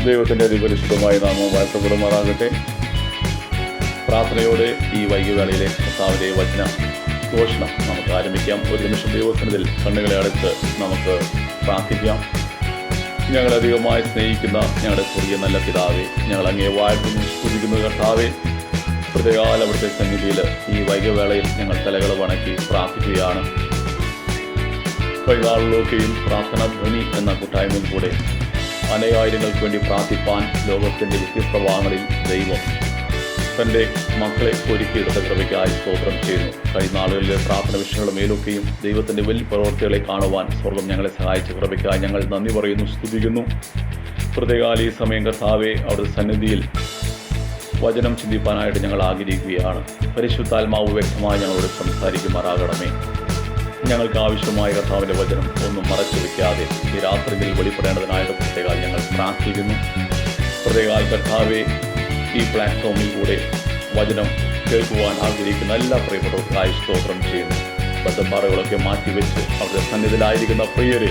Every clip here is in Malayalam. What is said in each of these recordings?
ദൈവത്തിൻ്റെ അതിപരിശുദ്ധമായ നാമം വാഴ്ത്തപ്പെടുമാറാകട്ടെ. പ്രാർത്ഥനയോടെ ഈ വൈകിവേളയിലെ കർത്താവിൻ്റെ വചന ഘോഷണം നമുക്ക് ആരംഭിക്കാം. ഒരു നിമിഷം ദൈവസന്നിധിയിൽ കണ്ണുകളെ അടച്ച് നമുക്ക് പ്രാർത്ഥിക്കാം. ഞങ്ങളധികമായി സ്നേഹിക്കുന്ന ഞങ്ങളുടെ ചെറിയ നല്ല പിതാവേ, ഞങ്ങൾ അങ്ങേ വാഴ്ത്തുന്നു, സ്തുതിക്കുന്നു. കർത്താവേ, പ്രത്യേകാല അവിടുത്തെ സന്നിധിയിൽ ഈ വൈകിവേളയിൽ ഞങ്ങൾ തലകൾ വണക്കി പ്രാർത്ഥിക്കുകയാണ്. കൈനാളിലൊക്കെയും പ്രാർത്ഥനാ ധ്വനി എന്ന കൂട്ടായ്മയിൽ കൂടെ അനേകായിരങ്ങൾക്ക് വേണ്ടി പ്രാർത്ഥിപ്പാൻ ലോകത്തിൻ്റെ വ്യത്യസ്ത ഭാഗങ്ങളിൽ ദൈവം തൻ്റെ മക്കളെ ഒരുക്കിയെടുത്ത കൃപയ്ക്കായി സ്തോത്രം ചെയ്യുന്നു. കഴിഞ്ഞ നാളുകളിലെ പ്രാർത്ഥന വിഷയങ്ങളുടെ മേലൊക്കെയും ദൈവത്തിൻ്റെ വലിയ പ്രവൃത്തികളെ കാണുവാൻ സ്വർഗം ഞങ്ങളെ സഹായിച്ച കൃപയ്ക്കായി ഞങ്ങൾ നന്ദി പറയുന്നു, സ്തുതിക്കുന്നു. പ്രത്യേകാല ഈ സമയം കർത്താവെ അവിടുത്തെ സന്നിധിയിൽ വചനം ചിന്തിപ്പാനായിട്ട് ഞങ്ങൾ ആഗ്രഹിക്കുകയാണ്. പരിശുദ്ധാത്മാവ് വ്യക്തമായി ഞങ്ങളോട് സംസാരിക്കുമാറാകണമേ. ഞങ്ങൾക്ക് ആവശ്യമായ കർത്താവിൻ്റെ വചനം ഒന്നും മറച്ചു വയ്ക്കാതെ ഈ രാത്രിയിൽ വെളിപ്പെടേണ്ടതിനായിട്ട് പ്രത്യേകാൽ ഞങ്ങൾ പ്രാർത്ഥിക്കുന്നു. പ്രത്യേകാൽ കർത്താവെ ഈ പ്ലാറ്റ്ഫോമിൽ കൂടെ വചനം കേൾക്കുവാൻ ആഗ്രഹിക്കുന്ന എല്ലാ പ്രിയപ്പെട്ടവർക്കായി സ്തോത്രം ചെയ്യുന്നു. ബദ്ധപ്പാറകളൊക്കെ മാറ്റിവെച്ച് അവരുടെ സന്നിധിയിലായിരിക്കുന്ന പ്രിയരെ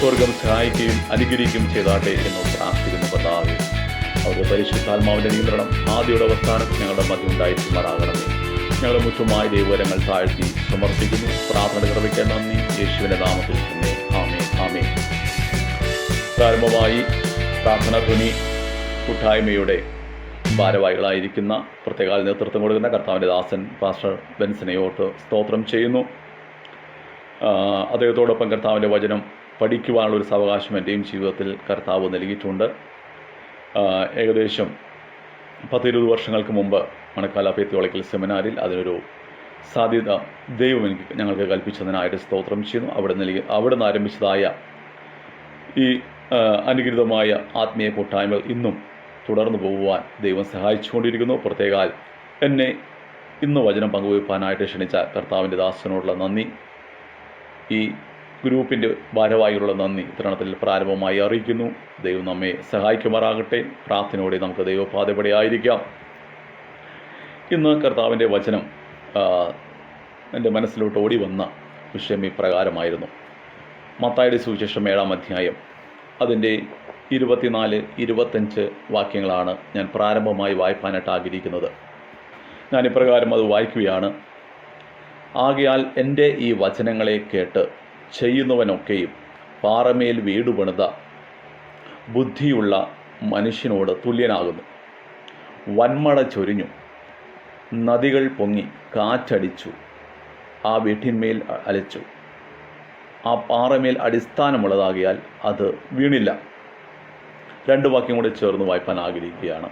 സ്വർഗം സഹായിക്കുകയും അനുഗ്രഹിക്കുകയും ചെയ്താട്ടെ എന്ന് പ്രാർത്ഥിക്കുന്നു. കർത്താവെ അവരുടെ പരിശുദ്ധാത്മാവിൻ്റെ നിയന്ത്രണം ആദ്യയുടെ അവസാനം ഞങ്ങളുടെ മധ്യം ഉണ്ടായിരിക്കുമാറാകണമേ. ഞങ്ങളുടെ മുറ്റുമായി ദൈവവരങ്ങൾ താഴ്ത്തി സമർപ്പിക്കുന്നു. പ്രാർത്ഥന കൃപയ്ക്ക് നന്ദി. യേശുവിൻ്റെ നാമത്തിൽ തന്നെ ആമേൻ, ആമേൻ. പ്രാരംഭമായി പ്രാർത്ഥന ധ്വനി കൂട്ടായ്മയുടെ ഭാരവാഹികളായിരിക്കുന്ന പ്രത്യേക നേതൃത്വം കൊടുക്കുന്ന കർത്താവിൻ്റെ ദാസൻ പാസ്റ്റർ ബെൻസിനെയോട്ട് സ്തോത്രം ചെയ്യുന്നു. അദ്ദേഹത്തോടൊപ്പം കർത്താവിൻ്റെ വചനം പഠിക്കുവാനുള്ളൊരു സാവകാശം എൻ്റെയും ജീവിതത്തിൽ കർത്താവ് നൽകിയിട്ടുണ്ട്. ഏകദേശം 10-20 വർഷങ്ങൾക്ക് മുമ്പ് മണക്കാല തിയോളജിക്കൽ സെമിനാരിൽ അതിനൊരു സാധ്യത ദൈവം ഞങ്ങൾക്ക് കൽപ്പിച്ചതിനായിട്ട് സ്തോത്രം ചെയ്യുന്നു. അവിടെ നിന്ന് ആരംഭിച്ചതായ ഈ അനുഗ്രഹീതമായ ആത്മീയ കൂട്ടായ്മ ഇന്നും തുടർന്നു പോകുവാൻ ദൈവം സഹായിച്ചുകൊണ്ടിരിക്കുന്നു. പ്രത്യേകാൽ എന്നെ ഇന്ന് വചനം പങ്കുവയ്പ്പാനായിട്ട് ക്ഷണിച്ച കർത്താവിൻ്റെ ദാസനോടുള്ള നന്ദി, ഈ ഗ്രൂപ്പിൻ്റെ ഭാരവാഹികളുള്ള നന്ദി ഇത്തരണത്തിൽ പ്രാരംഭമായി അറിയിക്കുന്നു. ദൈവം നമ്മെ സഹായിക്കുമാറാകട്ടെ. പ്രാർത്ഥനയോടെ നമുക്ക് ദൈവപാതപടി ആയിരിക്കാം. ഇന്ന് കർത്താവിൻ്റെ വചനം എൻ്റെ മനസ്സിലോട്ട് ഓടി വന്ന വിഷയം ഇപ്രകാരമായിരുന്നു. മത്തായിയുടെ സുവിശേഷം 7-ാം അധ്യായം അതിൻ്റെ 24-25 വാക്യങ്ങളാണ് ഞാൻ പ്രാരംഭമായി വായിപ്പാനായിട്ട് ആഗ്രഹിക്കുന്നത്. ഞാൻ ഇപ്രകാരം അത് വായിക്കുകയാണ്. ആകയാൽ എൻ്റെ ഈ വചനങ്ങളെ കേട്ട് ചെയ്യുന്നവനൊക്കെയും പാറമേൽ വീട് പണിത ബുദ്ധിയുള്ള മനുഷ്യനോട് തുല്യനാകുന്നു. വന്മഴ ചൊരിഞ്ഞു, നദികൾ പൊങ്ങി, കാറ്റടിച്ചു, ആ വീട്ടിന്മേൽ അലച്ചു. ആ പാറമേൽ അടിസ്ഥാനമുള്ളതാകിയാൽ അത് വീണില്ല. 2 വാക്യം കൂടെ ചേർന്ന് വായിപ്പാൻ ആഗ്രഹിക്കുകയാണ്.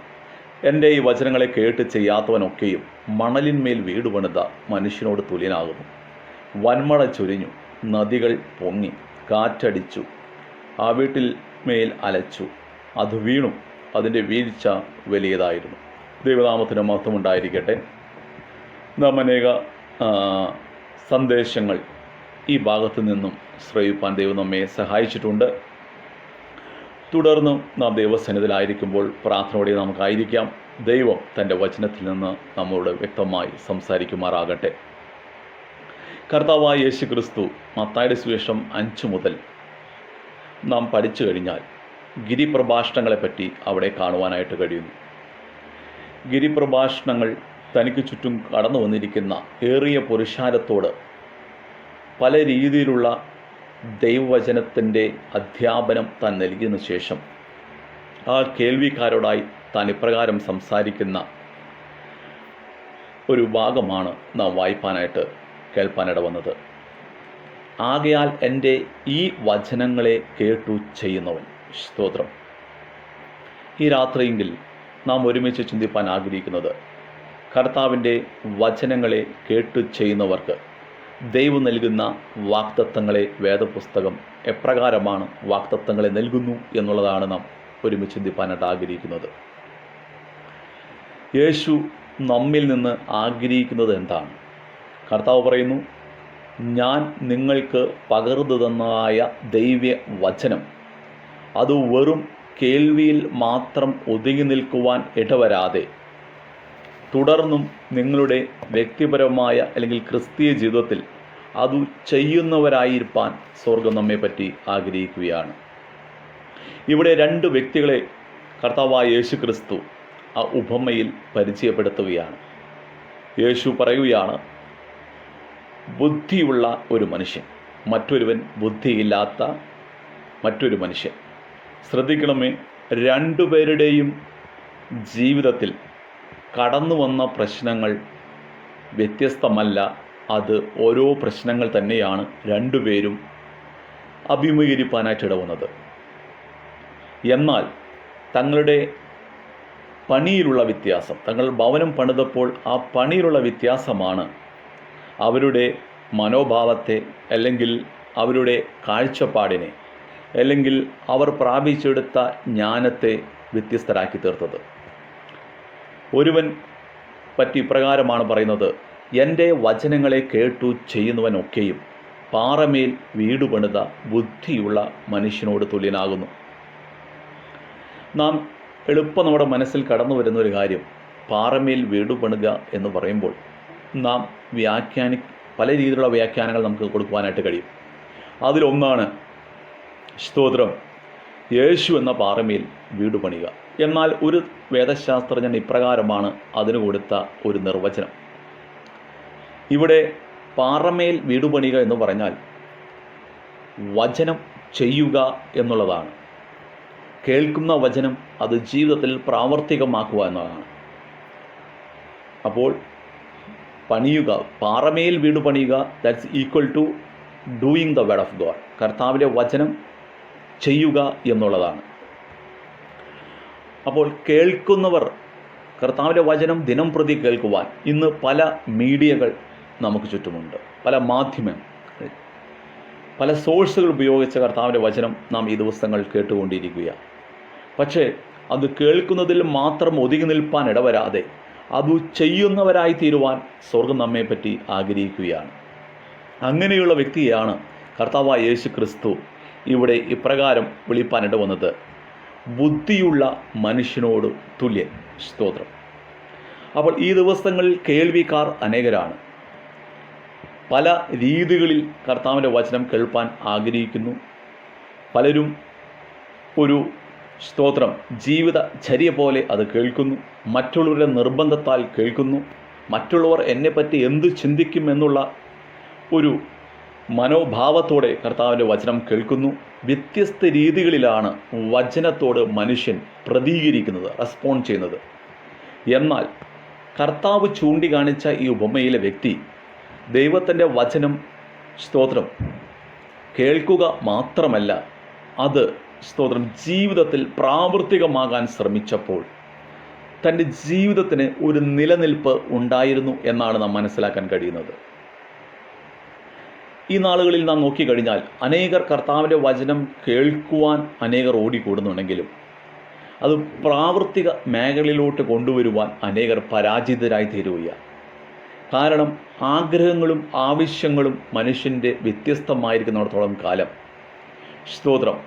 എൻ്റെ ഈ വചനങ്ങളെ കേട്ട് ചെയ്യാത്തവനൊക്കെയും മണലിന്മേൽ വീട് പണിത മനുഷ്യനോട് തുല്യനാകുന്നു. വന്മഴ ചൊരിഞ്ഞു, നദികൾ പൊങ്ങി, കാറ്റടിച്ചു, ആ വീട്ടിൽ മേൽ അലച്ചു, അത് വീണു, അതിൻ്റെ വീഴ്ച വലിയതായിരുന്നു. ദൈവനാമത്തിന് മഹത്വമുണ്ടായിരിക്കട്ടെ. നാം അനേക സന്ദേശങ്ങൾ ഈ ഭാഗത്തു നിന്നും ശ്രവിപ്പാൻ ദൈവം നമ്മെ സഹായിച്ചിട്ടുണ്ട്. തുടർന്നും നാം ദൈവസന്നിധിയിലായിരിക്കുമ്പോൾ പ്രാർത്ഥനയോടെ നമുക്കായിരിക്കാം. ദൈവം തൻ്റെ വചനത്തിൽ നിന്ന് നമ്മോട് വ്യക്തമായി സംസാരിക്കുമാറാകട്ടെ. കർത്താവായ യേശു ക്രിസ്തു മത്തായിയുടെ സുവിശേഷം 5 മുതൽ നാം പഠിച്ചു കഴിഞ്ഞാൽ ഗിരിപ്രഭാഷണങ്ങളെപ്പറ്റി അവിടെ കാണുവാനായിട്ട് കഴിയുന്നു. ഗിരിപ്രഭാഷണങ്ങൾ തനിക്ക് ചുറ്റും കടന്നു വന്നിരിക്കുന്ന ഏറിയ പുരുഷാരത്തോട് പല രീതിയിലുള്ള ദൈവവചനത്തിൻ്റെ അധ്യാപനം താൻ നൽകിയതിനു ശേഷം ആ കേൾവിക്കാരോടായി താൻ ഇപ്രകാരം സംസാരിക്കുന്ന ഒരു ഭാഗമാണ് നാം വായിപ്പാനായിട്ട് കേൾപ്പാനിട വന്നത്. ആകയാൽ എൻ്റെ ഈ വചനങ്ങളെ കേട്ടു ചെയ്യുന്നവൻ. സ്തോത്രം. ഈ രാത്രിയെങ്കിൽ നാം ഒരുമിച്ച് ചിന്തിപ്പാൻ ആഗ്രഹിക്കുന്നത് കർത്താവിൻ്റെ വചനങ്ങളെ കേട്ടു ചെയ്യുന്നവർക്ക് ദൈവം നൽകുന്ന വാഗ്ദത്തങ്ങളെ വേദപുസ്തകം എപ്രകാരമാണ് വാഗ്ദത്തങ്ങളെ നൽകുന്നു എന്നുള്ളതാണ് നാം ഒരുമിച്ച് ചിന്തിപ്പാനായിട്ട് ആഗ്രഹിക്കുന്നത്. യേശു നമ്മിൽ നിന്ന് ആഗ്രഹിക്കുന്നത് എന്താണ്? കർത്താവ് പറയുന്നു, ഞാൻ നിങ്ങൾക്ക് പകർന്നു തന്നതായ ദൈവ വചനം അത് വെറും കേൾവിയിൽ മാത്രം ഒതുങ്ങി നിൽക്കുവാൻ ഇടവരാതെ തുടർന്നും നിങ്ങളുടെ വ്യക്തിപരമായ അല്ലെങ്കിൽ ക്രിസ്തീയ ജീവിതത്തിൽ അത് ചെയ്യുന്നവരായിരിക്കാൻ സ്വർഗം നമ്മെപ്പറ്റി ആഗ്രഹിക്കുകയാണ്. ഇവിടെ രണ്ട് വ്യക്തികളെ കർത്താവായ യേശു ക്രിസ്തു ആ ഉപമയിൽ പരിചയപ്പെടുത്തുകയാണ്. യേശു പറയുകയാണ്, ബുദ്ധിയുള്ള ഒരു മനുഷ്യൻ, മറ്റൊരുവൻ ബുദ്ധിയില്ലാത്ത മറ്റൊരു മനുഷ്യൻ. ശ്രദ്ധിക്കണമേ, രണ്ടുപേരുടെയും ജീവിതത്തിൽ കടന്നു വന്ന പ്രശ്നങ്ങൾ വ്യത്യസ്തമല്ല. അത് ഓരോ പ്രശ്നങ്ങൾ തന്നെയാണ് രണ്ടുപേരും അഭിമുഖീകരിക്കാനായിട്ട് ഇടവന്നത്. എന്നാൽ തങ്ങളുടെ പണിയിലുള്ള വ്യത്യാസം, തങ്ങൾ ഭവനം പണിതപ്പോൾ ആ പണിയിലുള്ള വ്യത്യാസമാണ് അവരുടെ മനോഭാവത്തെ, അല്ലെങ്കിൽ അവരുടെ കാഴ്ചപ്പാടിനെ, അല്ലെങ്കിൽ അവർ പ്രാപിച്ചെടുത്ത ജ്ഞാനത്തെ വ്യത്യസ്തരാക്കി തീർത്തത്. ഒരുവൻ പറ്റി ഇപ്രകാരമാണ് പറയുന്നത്, എൻ്റെ വചനങ്ങളെ കേട്ടു ചെയ്യുന്നവനൊക്കെയും പാറമേൽ വീട് പണിത ബുദ്ധിയുള്ള മനുഷ്യനോട് തുല്യനാകുന്നു. നാം എളുപ്പം നമ്മുടെ മനസ്സിൽ കടന്നു വരുന്ന ഒരു കാര്യം, പാറമേൽ വീട് പണിക എന്ന് പറയുമ്പോൾ നാം പല രീതിയിലുള്ള വ്യാഖ്യാനങ്ങൾ നമുക്ക് കൊടുക്കുവാനായിട്ട് കഴിയും. അതിലൊന്നാണ്, സ്തോത്രം, യേശു എന്ന പാറമേൽ വീട് പണിയുക. എന്നാൽ ഒരു വേദശാസ്ത്രജ്ഞൻ ഇപ്രകാരമാണ് അതിന് കൊടുത്ത ഒരു നിർവചനം. ഇവിടെ പാറമേൽ വീട് പണിയുക എന്ന് പറഞ്ഞാൽ വചനം ചെയ്യുക എന്നുള്ളതാണ്. കേൾക്കുന്ന വചനം അത് ജീവിതത്തിൽ പ്രാവർത്തികമാക്കുക എന്നതാണ്. അപ്പോൾ പണിയുക, പാറമേൽ വീട് പണിയുക, that's equal to doing the word of God. കർത്താവിൻ്റെ വചനം ചെയ്യുക എന്നുള്ളതാണ്. അപ്പോൾ കേൾക്കുന്നവർ കർത്താവിൻ്റെ വചനം ദിനം പ്രതി കേൾക്കുവാൻ ഇന്ന് പല മീഡിയകൾ നമുക്ക് ചുറ്റുമുണ്ട്, പല മാധ്യമങ്ങൾ, പല സോഴ്സുകൾ ഉപയോഗിച്ച കർത്താവിൻ്റെ വചനം നാം ഈ ദിവസങ്ങൾ കേട്ടുകൊണ്ടിരിക്കുകയാണ്. പക്ഷേ അത് കേൾക്കുന്നതിൽ മാത്രം ഒതുങ്ങി നിൽപ്പാൻ ഇടവരാതെ അത് ചെയ്യുന്നവരായി തീരുവാൻ സ്വർഗം നമ്മെപ്പറ്റി ആഗ്രഹിക്കുകയാണ്. അങ്ങനെയുള്ള വ്യക്തിയാണ് കർത്താവായ യേശു ക്രിസ്തു ഇവിടെ ഇപ്രകാരം വിളിപ്പാനിട വന്നത്, ബുദ്ധിയുള്ള മനുഷ്യനോട് തുല്യൻ. സ്തോത്രം. അപ്പോൾ ഈ ദിവസങ്ങളിൽ കേൾവിക്കാർ അനേകരാണ്. പല രീതികളിൽ കർത്താവിൻ്റെ വചനം കേൾപ്പാൻ ആഗ്രഹിക്കുന്നു. പലരും ഒരു സ്തോത്രം ജീവിതചര്യ പോലെ അത് കേൾക്കുന്നു. മറ്റുള്ളവരുടെ നിർബന്ധത്താൽ കേൾക്കുന്നു. മറ്റുള്ളവർ എന്നെപ്പറ്റി എന്ത് ചിന്തിക്കും എന്നുള്ള ഒരു മനോഭാവത്തോടെ കർത്താവിൻ്റെ വചനം കേൾക്കുന്നു. വ്യത്യസ്ത രീതികളിലാണ് വചനത്തോട് മനുഷ്യൻ പ്രതികരിക്കുന്നത്, റെസ്പോണ്ട് ചെയ്യുന്നത്. എന്നാൽ കർത്താവ് ചൂണ്ടിക്കാണിച്ച ഈ ഉപമയിലെ വ്യക്തി ദൈവത്തിൻ്റെ വചനം സ്തോത്രം കേൾക്കുക മാത്രമല്ല, അത് സ്തോത്രം ജീവിതത്തിൽ പ്രാവർത്തികമാകാൻ ശ്രമിച്ചപ്പോൾ തൻ്റെ ജീവിതത്തിന് ഒരു നിലനിൽപ്പ് ഉണ്ടായിരുന്നു എന്നാണ് നാം മനസ്സിലാക്കാൻ കഴിയുന്നത്. ഈ നാളുകളിൽ നാം നോക്കിക്കഴിഞ്ഞാൽ അനേകർ കർത്താവിൻ്റെ വചനം കേൾക്കുവാൻ അനേകർ ഓടിക്കൂടുന്നുണ്ടെങ്കിലും അത് പ്രാവർത്തിക മേഖലയിലോട്ട് കൊണ്ടുവരുവാൻ അനേകർ പരാജിതരായി തീരുകയാണ്. കാരണം ആഗ്രഹങ്ങളും ആവശ്യങ്ങളും മനുഷ്യൻ്റെ വ്യത്യസ്തമായിരിക്കുന്നിടത്തോളം കാലം സ്തോത്രം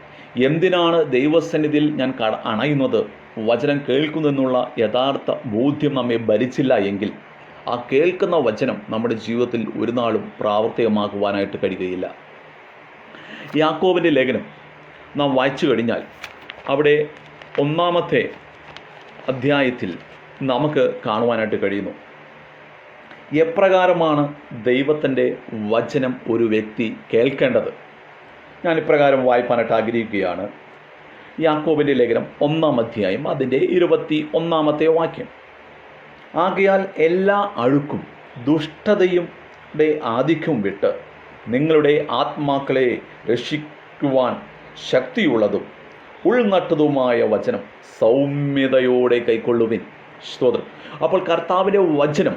എന്തിനാണ് ദൈവസന്നിധിയിൽ ഞാൻ അണയുന്നത്, വചനം കേൾക്കുന്നെന്നുള്ള യഥാർത്ഥ ബോധ്യം നമ്മെ ഭരിച്ചില്ല എങ്കിൽ ആ കേൾക്കുന്ന വചനം നമ്മുടെ ജീവിതത്തിൽ ഒരു നാളും പ്രാവർത്തികമാക്കുവാനായിട്ട് കഴിയുകയില്ല. യാക്കോബിൻ്റെ ലേഖനം നാം വായിച്ചു കഴിഞ്ഞാൽ അവിടെ 1-ാമത്തെ അധ്യായത്തിൽ നമുക്ക് കാണുവാനായിട്ട് കഴിയുന്നു എപ്രകാരമാണ് ദൈവത്തിൻ്റെ വചനം ഒരു വ്യക്തി കേൾക്കേണ്ടത്. ഞാൻ ഇപ്രകാരം വായിപ്പാനായിട്ട് ആഗ്രഹിക്കുകയാണ്. യാക്കോബിൻ്റെ ലേഖനം 1-ാം അധ്യായം അതിൻ്റെ 21-ാമത്തെ വാക്യം. ആകയാൽ എല്ലാ അഴുക്കും ദുഷ്ടതയും ആധിക്യവും വിട്ട് നിങ്ങളുടെ ആത്മാക്കളെ രക്ഷിക്കുവാൻ ശക്തിയുള്ളതും ഉൾനട്ടതുമായ വചനം സൗമ്യതയോടെ കൈക്കൊള്ളുവിൻ. സ്തോത്രം. അപ്പോൾ കർത്താവിൻ്റെ വചനം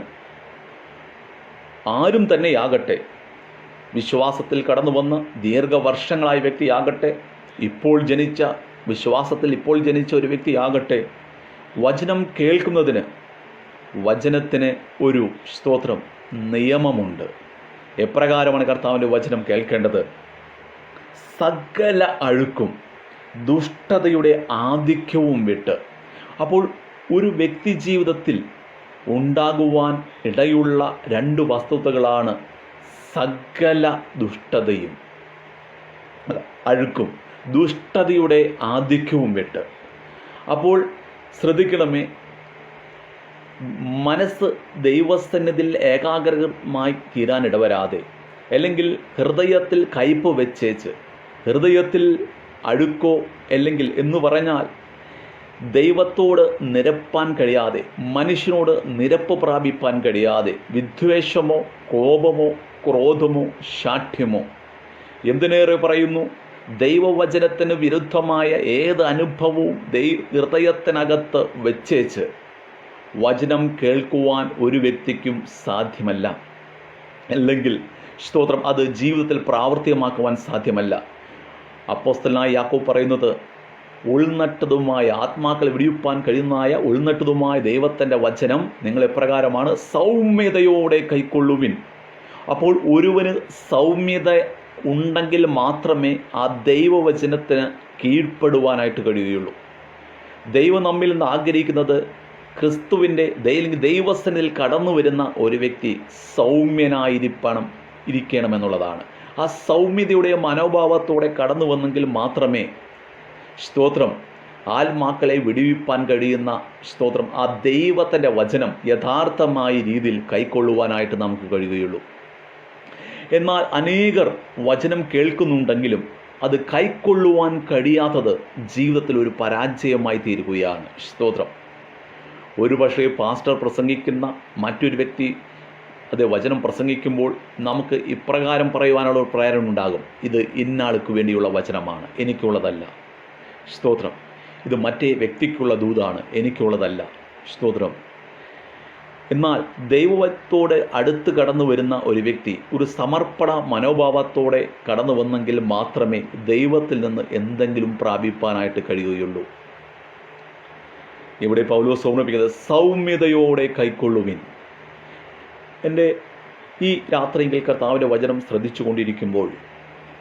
ആരും തന്നെയാകട്ടെ, വിശ്വാസത്തിൽ കടന്നു വന്ന് ദീർഘവർഷങ്ങളായ വ്യക്തിയാകട്ടെ, വിശ്വാസത്തിൽ ഇപ്പോൾ ജനിച്ച ഒരു വ്യക്തിയാകട്ടെ, വചനം കേൾക്കുന്നതിന് വചനത്തിന് ഒരു സ്തോത്രം നിയമമുണ്ട്. എപ്രകാരമാണ് കർത്താവിൻ്റെ വചനം കേൾക്കേണ്ടത്? സകല അഴുക്കും ദുഷ്ടതയുടെ ആധിക്യവും വിട്ട്. അപ്പോൾ ഒരു വ്യക്തി ജീവിതത്തിൽ ഉണ്ടാകുവാൻ ഇടയുള്ള 2 വസ്തുതകളാണ് സകല ദുഷ്ടതയും, അഴുക്കും, ദുഷ്ടതയുടെ ആധിക്യവും വിട്ട്. അപ്പോൾ ശ്രദ്ധിക്കണമേ, മനസ്സ് ദൈവസന്നിധിയിൽ ഏകാഗ്രമായി തീരാനിടവരാതെ, അല്ലെങ്കിൽ ഹൃദയത്തിൽ കയ്പ് വെച്ചേച്ച്, ഹൃദയത്തിൽ അഴുക്കോ അല്ലെങ്കിൽ എന്ന് പറഞ്ഞാൽ ദൈവത്തോട് നിരപ്പാൻ കഴിയാതെ, മനുഷ്യനോട് നിരപ്പ് പ്രാപിപ്പാൻ കഴിയാതെ, വിദ്വേഷമോ കോപമോ ക്രോധമോ ശാഠ്യമോ, എന്തിനേറെ പറയുന്നു, ദൈവവചനത്തിന് വിരുദ്ധമായ ഏത് അനുഭവവും ഹൃദയത്തിനകത്ത് വെച്ചേച്ച് വചനം കേൾക്കുവാൻ ഒരു വ്യക്തിക്കും സാധ്യമല്ല. അല്ലെങ്കിൽ സ്തോത്രം, അത് ജീവിതത്തിൽ പ്രാവർത്തികമാക്കുവാൻ സാധ്യമല്ല. അപ്പോസ്തലനായ യാക്കോബ് പറയുന്നത്, ഉൾനട്ടതുമായ ആത്മാക്കളെ വിടിയിപ്പാൻ കഴിയുന്നതായ ഉൾനട്ടതുമായ ദൈവത്തിൻ്റെ വചനം നിങ്ങൾ എപ്രകാരമാണ്, സൗമ്യതയോടെ കൈക്കൊള്ളുവിൻ. അപ്പോൾ ഒരുവന് സൗമ്യത ഉണ്ടെങ്കിൽ മാത്രമേ ആ ദൈവവചനത്തിന് കീഴ്പ്പെടുവാനായിട്ട് കഴിയുകയുള്ളൂ. ദൈവം നമ്മിൽ നിന്ന് ആഗ്രഹിക്കുന്നത് ക്രിസ്തുവിൻ്റെ ദൈവസന്നിധിയിൽ കടന്നു വരുന്ന ഒരു വ്യക്തി ഇരിക്കണമെന്നുള്ളതാണ്. ആ സൗമ്യതയുടെ മനോഭാവത്തോടെ കടന്നു വന്നെങ്കിൽ മാത്രമേ സ്തോത്രം ആത്മാക്കളെ വിടുവിപ്പാൻ കഴിയുന്ന സ്തോത്രം ആ ദൈവത്തിൻ്റെ വചനം യഥാർത്ഥമായ രീതിയിൽ കൈക്കൊള്ളുവാനായിട്ട് നമുക്ക് കഴിയുകയുള്ളൂ. എന്നാൽ അനേകർ വചനം കേൾക്കുന്നുണ്ടെങ്കിലും അത് കൈക്കൊള്ളുവാൻ കഴിയാത്തത് ജീവിതത്തിൽ ഒരു പരാജയമായി തീരുകയാണ്. സ്തോത്രം. ഒരുപക്ഷെ പാസ്റ്റർ പ്രസംഗിക്കുന്ന മറ്റൊരു വ്യക്തി അത് വചനം പ്രസംഗിക്കുമ്പോൾ നമുക്ക് ഇപ്രകാരം പറയുവാനുള്ള ഒരു പ്രേരണ ഉണ്ടാകും, ഇത് ഇന്നാൾക്ക് വേണ്ടിയുള്ള വചനമാണ്, എനിക്കുള്ളതല്ല. സ്തോത്രം. ഇത് മറ്റേ വ്യക്തിക്കുള്ള ദൂതാണ്, എനിക്കുള്ളതല്ല. സ്തോത്രം. എന്നാൽ ദൈവത്തോട് അടുത്ത് കടന്നു വരുന്ന ഒരു വ്യക്തി ഒരു സമർപ്പണ മനോഭാവത്തോടെ കടന്നു വന്നെങ്കിൽ മാത്രമേ ദൈവത്തിൽ നിന്ന് എന്തെങ്കിലും പ്രാപിപ്പാനായിട്ട് കഴിയുകയുള്ളൂ. ഇവിടെ പൗലോസ് ഓർമ്മിപ്പിക്കുന്നത് സൗമ്യതയോടെ കൈക്കൊള്ളുവിൻ. എൻ്റെ ഈ രാത്രിയെങ്കിൽ കർത്താവിൻ്റെ വചനം ശ്രദ്ധിച്ചു കൊണ്ടിരിക്കുമ്പോൾ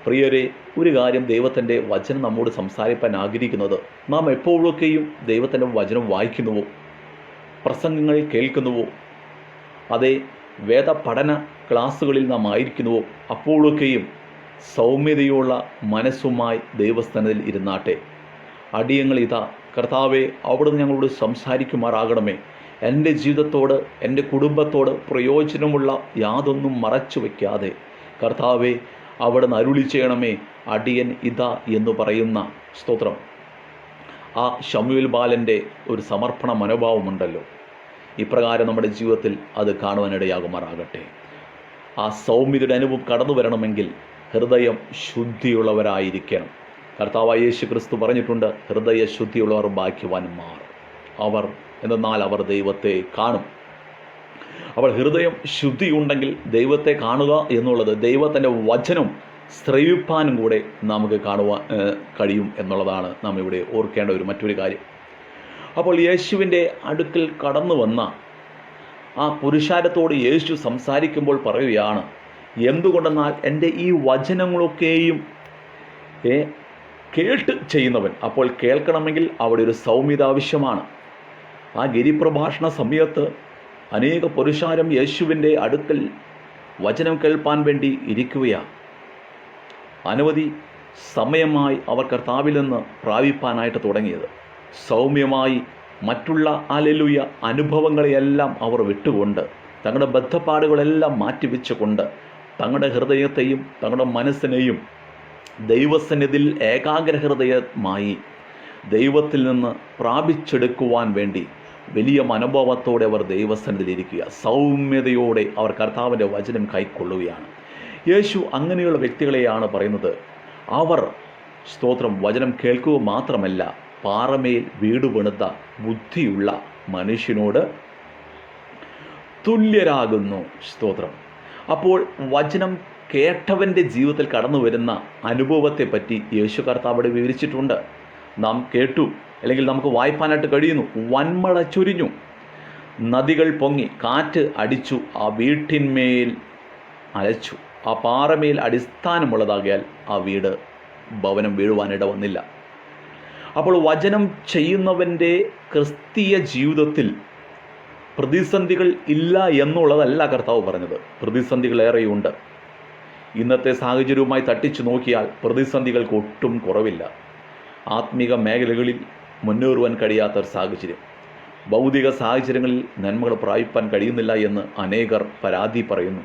പ്രിയരെ, ഒരു കാര്യം ദൈവത്തിൻ്റെ വചനം നമ്മോട് സംസാരിക്കാൻ ആഗ്രഹിക്കുന്നത്, നാം എപ്പോഴൊക്കെയും ദൈവത്തിൻ്റെ വചനം വായിക്കുന്നുവോ, പ്രസംഗങ്ങൾ കേൾക്കുന്നുവോ, അതേ വേദ പഠന ക്ലാസ്സുകളിൽ നാം ആയിരിക്കുന്നുവോ, അപ്പോഴൊക്കെയും സൗമ്യതയുള്ള മനസ്സുമായി ദൈവസ്ഥാനത്തിൽ ഇരുന്നാട്ടെ. അടിയങ്ങൾ ഇതാ കർത്താവെ, അവിടുന്ന് ഞങ്ങളോട് സംസാരിക്കുമാറാകണമേ. എൻ്റെ ജീവിതത്തോട്, എൻ്റെ കുടുംബത്തോട് പ്രയോജനമുള്ള യാതൊന്നും മറച്ചു വയ്ക്കാതെ കർത്താവെ അവിടുന്ന് അരുളി ചെയ്യണമേ, അടിയൻ ഇതാ എന്ന് പറയുന്ന സ്തോത്രം ആ ശമൂവേൽ ബാലൻ്റെ ഒരു സമർപ്പണ മനോഭാവമുണ്ടല്ലോ. ഇപ്രകാരം നമ്മുടെ ജീവിതത്തിൽ അത് കാണുവാനിടയാകുമാറാകട്ടെ. ആ സൗമ്യതയുടെ അനുഭവം കടന്നു വരണമെങ്കിൽ ഹൃദയം ശുദ്ധിയുള്ളവരായിരിക്കണം. കർത്താവായ യേശു ക്രിസ്തു പറഞ്ഞിട്ടുണ്ട്, ഹൃദയ ശുദ്ധിയുള്ളവർ ഭാഗ്യവാന്മാർ, എന്നാൽ അവർ ദൈവത്തെ കാണും. അപ്പോൾ ഹൃദയം ശുദ്ധിയുണ്ടെങ്കിൽ ദൈവത്തെ കാണുക എന്നുള്ളത് ദൈവത്തിൻ്റെ വചനം ശ്രവിപ്പാനും കൂടെ നമുക്ക് കാണുവാൻ കഴിയും എന്നുള്ളതാണ് നാം ഇവിടെ ഓർക്കേണ്ട മറ്റൊരു കാര്യം. അപ്പോൾ യേശുവിൻ്റെ അടുക്കൽ കടന്നു വന്ന ആ പുരുഷാരത്തോട് യേശു സംസാരിക്കുമ്പോൾ പറയുകയാണ്, എന്തുകൊണ്ടെന്നാൽ എൻ്റെ ഈ വചനങ്ങളൊക്കെയും കേട്ട് ചെയ്യുന്നവൻ. അപ്പോൾ കേൾക്കണമെങ്കിൽ അവിടെ ഒരു സൗമ്യത ആവശ്യമാണ്. ആ ഗിരിപ്രഭാഷണ സമയത്ത് അനേക പുരുഷാരം യേശുവിൻ്റെ അടുക്കൽ വചനം കേൾപ്പാൻ വേണ്ടി ഇരിക്കുകയാണ്. അനവധി സമയമായി അവർ കർത്താവിൽ നിന്ന് പ്രാപിപ്പാനായിട്ട് തുടങ്ങിയത്. സൗമ്യമായി മറ്റുള്ള ഹല്ലേലൂയ അനുഭവങ്ങളെയെല്ലാം അവർ വിട്ടുകൊണ്ട്, തങ്ങളുടെ ബദ്ധപ്പാടുകളെല്ലാം മാറ്റിവെച്ചുകൊണ്ട് തങ്ങളുടെ ഹൃദയത്തെയും തങ്ങളുടെ മനസ്സിനെയും ദൈവസന്നിധിയിൽ ഏകാഗ്രഹൃദയമായി ദൈവത്തിൽ നിന്ന് പ്രാപിച്ചെടുക്കുവാൻ വേണ്ടി വലിയ മനോഭാവത്തോടെ അവർ ദൈവസന്നിധിയിലിരിക്കുക, സൗമ്യതയോടെ അവർ കർത്താവിൻ്റെ വചനം കൈക്കൊള്ളുകയാണ്. യേശു അങ്ങനെയുള്ള വ്യക്തികളെയാണ് പറയുന്നത്. അവർ സ്തോത്രം വചനം കേൾക്കുക മാത്രമല്ല, പാറമേൽ വീട് പണിത ബുദ്ധിയുള്ള മനുഷ്യനോട് തുല്യരാകുന്നു. സ്തോത്രം. അപ്പോൾ വചനം കേട്ടവൻ്റെ ജീവിതത്തിൽ കടന്നു വരുന്ന അനുഭവത്തെപ്പറ്റി യേശു കർത്താവ് വിവരിച്ചിട്ടുണ്ട്. നാം കേട്ടു, അല്ലെങ്കിൽ നമുക്ക് വായിപ്പാനായിട്ട് കഴിയുന്നു. വന്മഴ ചൊരിഞ്ഞു, നദികൾ പൊങ്ങി, കാറ്റ് അടിച്ചു, ആ വീട്ടിന്മേൽ അലച്ചു. ആ പാറമേൽ അടിസ്ഥാനമുള്ളതാകിയാൽ ആ ഭവനം വീഴുവാനിട വന്നില്ല. അപ്പോൾ വചനം ചെയ്യുന്നവൻ്റെ ക്രിസ്തീയ ജീവിതത്തിൽ പ്രതിസന്ധികൾ ഇല്ല എന്നുള്ളതല്ല കർത്താവ് പറഞ്ഞത്. പ്രതിസന്ധികൾ ഏറെയുണ്ട്. ഇന്നത്തെ സാഹചര്യവുമായി തട്ടിച്ചു നോക്കിയാൽ പ്രതിസന്ധികൾക്ക് ഒട്ടും കുറവില്ല. ആത്മീക മേഖലകളിൽ മുന്നേറുവാൻ കഴിയാത്തൊരു സാഹചര്യം, ഭൗതിക സാഹചര്യങ്ങളിൽ നന്മകൾ പ്രാപിപ്പാൻ കഴിയുന്നില്ല എന്ന് അനേകർ പരാതി പറയുന്നു.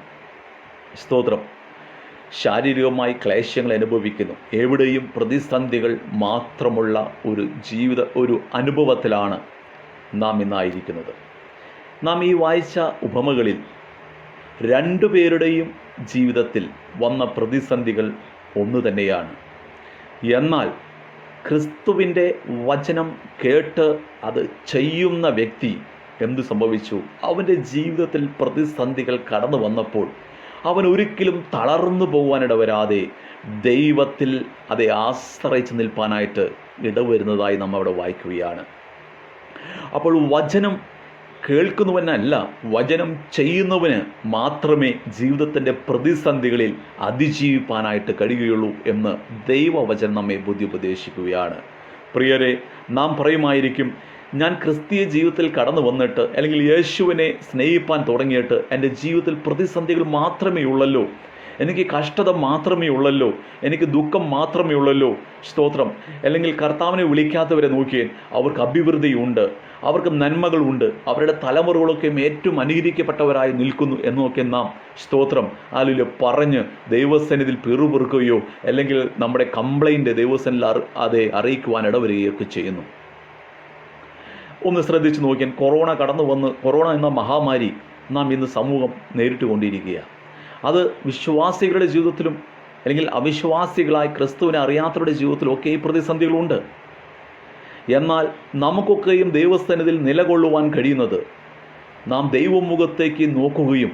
സ്തോത്രം. ശാരീരികമായി ക്ലേശങ്ങൾ അനുഭവിക്കുന്നു. എവിടെയും പ്രതിസന്ധികൾ മാത്രമുള്ള ഒരു അനുഭവത്തിലാണ് നാം ഇന്നായിരിക്കുന്നത്. നാം ഈ വായിച്ച ഉപമകളിൽ രണ്ടുപേരുടെയും ജീവിതത്തിൽ വന്ന പ്രതിസന്ധികൾ ഒന്നു തന്നെയാണ്. എന്നാൽ ക്രിസ്തുവിൻ്റെ വചനം കേട്ട് അത് ചെയ്യുന്ന വ്യക്തി എന്തു സംഭവിച്ചു? അവൻ്റെ ജീവിതത്തിൽ പ്രതിസന്ധികൾ കടന്നു വന്നപ്പോൾ അവൻ ഒരിക്കലും തളർന്നു പോകാനിടവരാതെ ദൈവത്തിൽ അതെ ആശ്രയിച്ച് നിൽപ്പാനായിട്ട് ഇടവരുന്നതായി നാം അവിടെ വായിക്കുകയാണ്. അപ്പോൾ വചനം കേൾക്കുന്നവനല്ല, വചനം ചെയ്യുന്നവന് മാത്രമേ ജീവിതത്തിൻ്റെ പ്രതിസന്ധികളിൽ അതിജീവിപ്പാനായിട്ട് കഴിയുകയുള്ളൂ എന്ന് ദൈവവചനം നമ്മെ ബുദ്ധി ഉപദേശിക്കുകയാണ്. പ്രിയരെ, നാം പറയുമായിരിക്കും, ഞാൻ ക്രിസ്തീയ ജീവിതത്തിൽ കടന്നു വന്നിട്ട് അല്ലെങ്കിൽ യേശുവിനെ സ്നേഹിപ്പാൻ തുടങ്ങിയിട്ട് എൻ്റെ ജീവിതത്തിൽ പ്രതിസന്ധികൾ മാത്രമേ ഉള്ളല്ലോ, എനിക്ക് കഷ്ടത മാത്രമേ ഉള്ളല്ലോ, എനിക്ക് ദുഃഖം മാത്രമേ ഉള്ളല്ലോ. സ്തോത്രം. അല്ലെങ്കിൽ കർത്താവിനെ വിളിക്കാത്തവരെ നോക്കിയാൽ അവർക്ക് അഭിവൃദ്ധിയുണ്ട്, അവർക്ക് നന്മകളുണ്ട്, അവരുടെ തലമുറകളൊക്കെ ഏറ്റവും അനുഗ്രഹിക്കപ്പെട്ടവരായി നിൽക്കുന്നു എന്നൊക്കെ നാം സ്തോത്രം അതിൽ പറഞ്ഞ് ദൈവസന്നിധിയിൽ പിറുപിറുക്കുകയോ അല്ലെങ്കിൽ നമ്മുടെ കംപ്ലൈൻറ്റ് ദൈവസന്നിധിയിൽ അറിയിക്കുവാൻ ഇടവരികയൊക്കെ ചെയ്യുന്നു. ഒന്ന് ശ്രദ്ധിച്ച് നോക്കിയാൽ കൊറോണ എന്ന മഹാമാരി നാം ഇന്ന് സമൂഹം നേരിട്ടുകൊണ്ടിരിക്കുകയാണ്. അത് വിശ്വാസികളുടെ ജീവിതത്തിലും അല്ലെങ്കിൽ അവിശ്വാസികളായി ക്രിസ്തുവിനെ അറിയാത്തവരുടെ ജീവിതത്തിലും ഒക്കെ ഈ പ്രതിസന്ധികളുണ്ട്. എന്നാൽ നമുക്കൊക്കെയും ദൈവസന്നിധിയിൽ നിലകൊള്ളുവാൻ കഴിയുന്നത് നാം ദൈവമുഖത്തേക്ക് നോക്കുകയും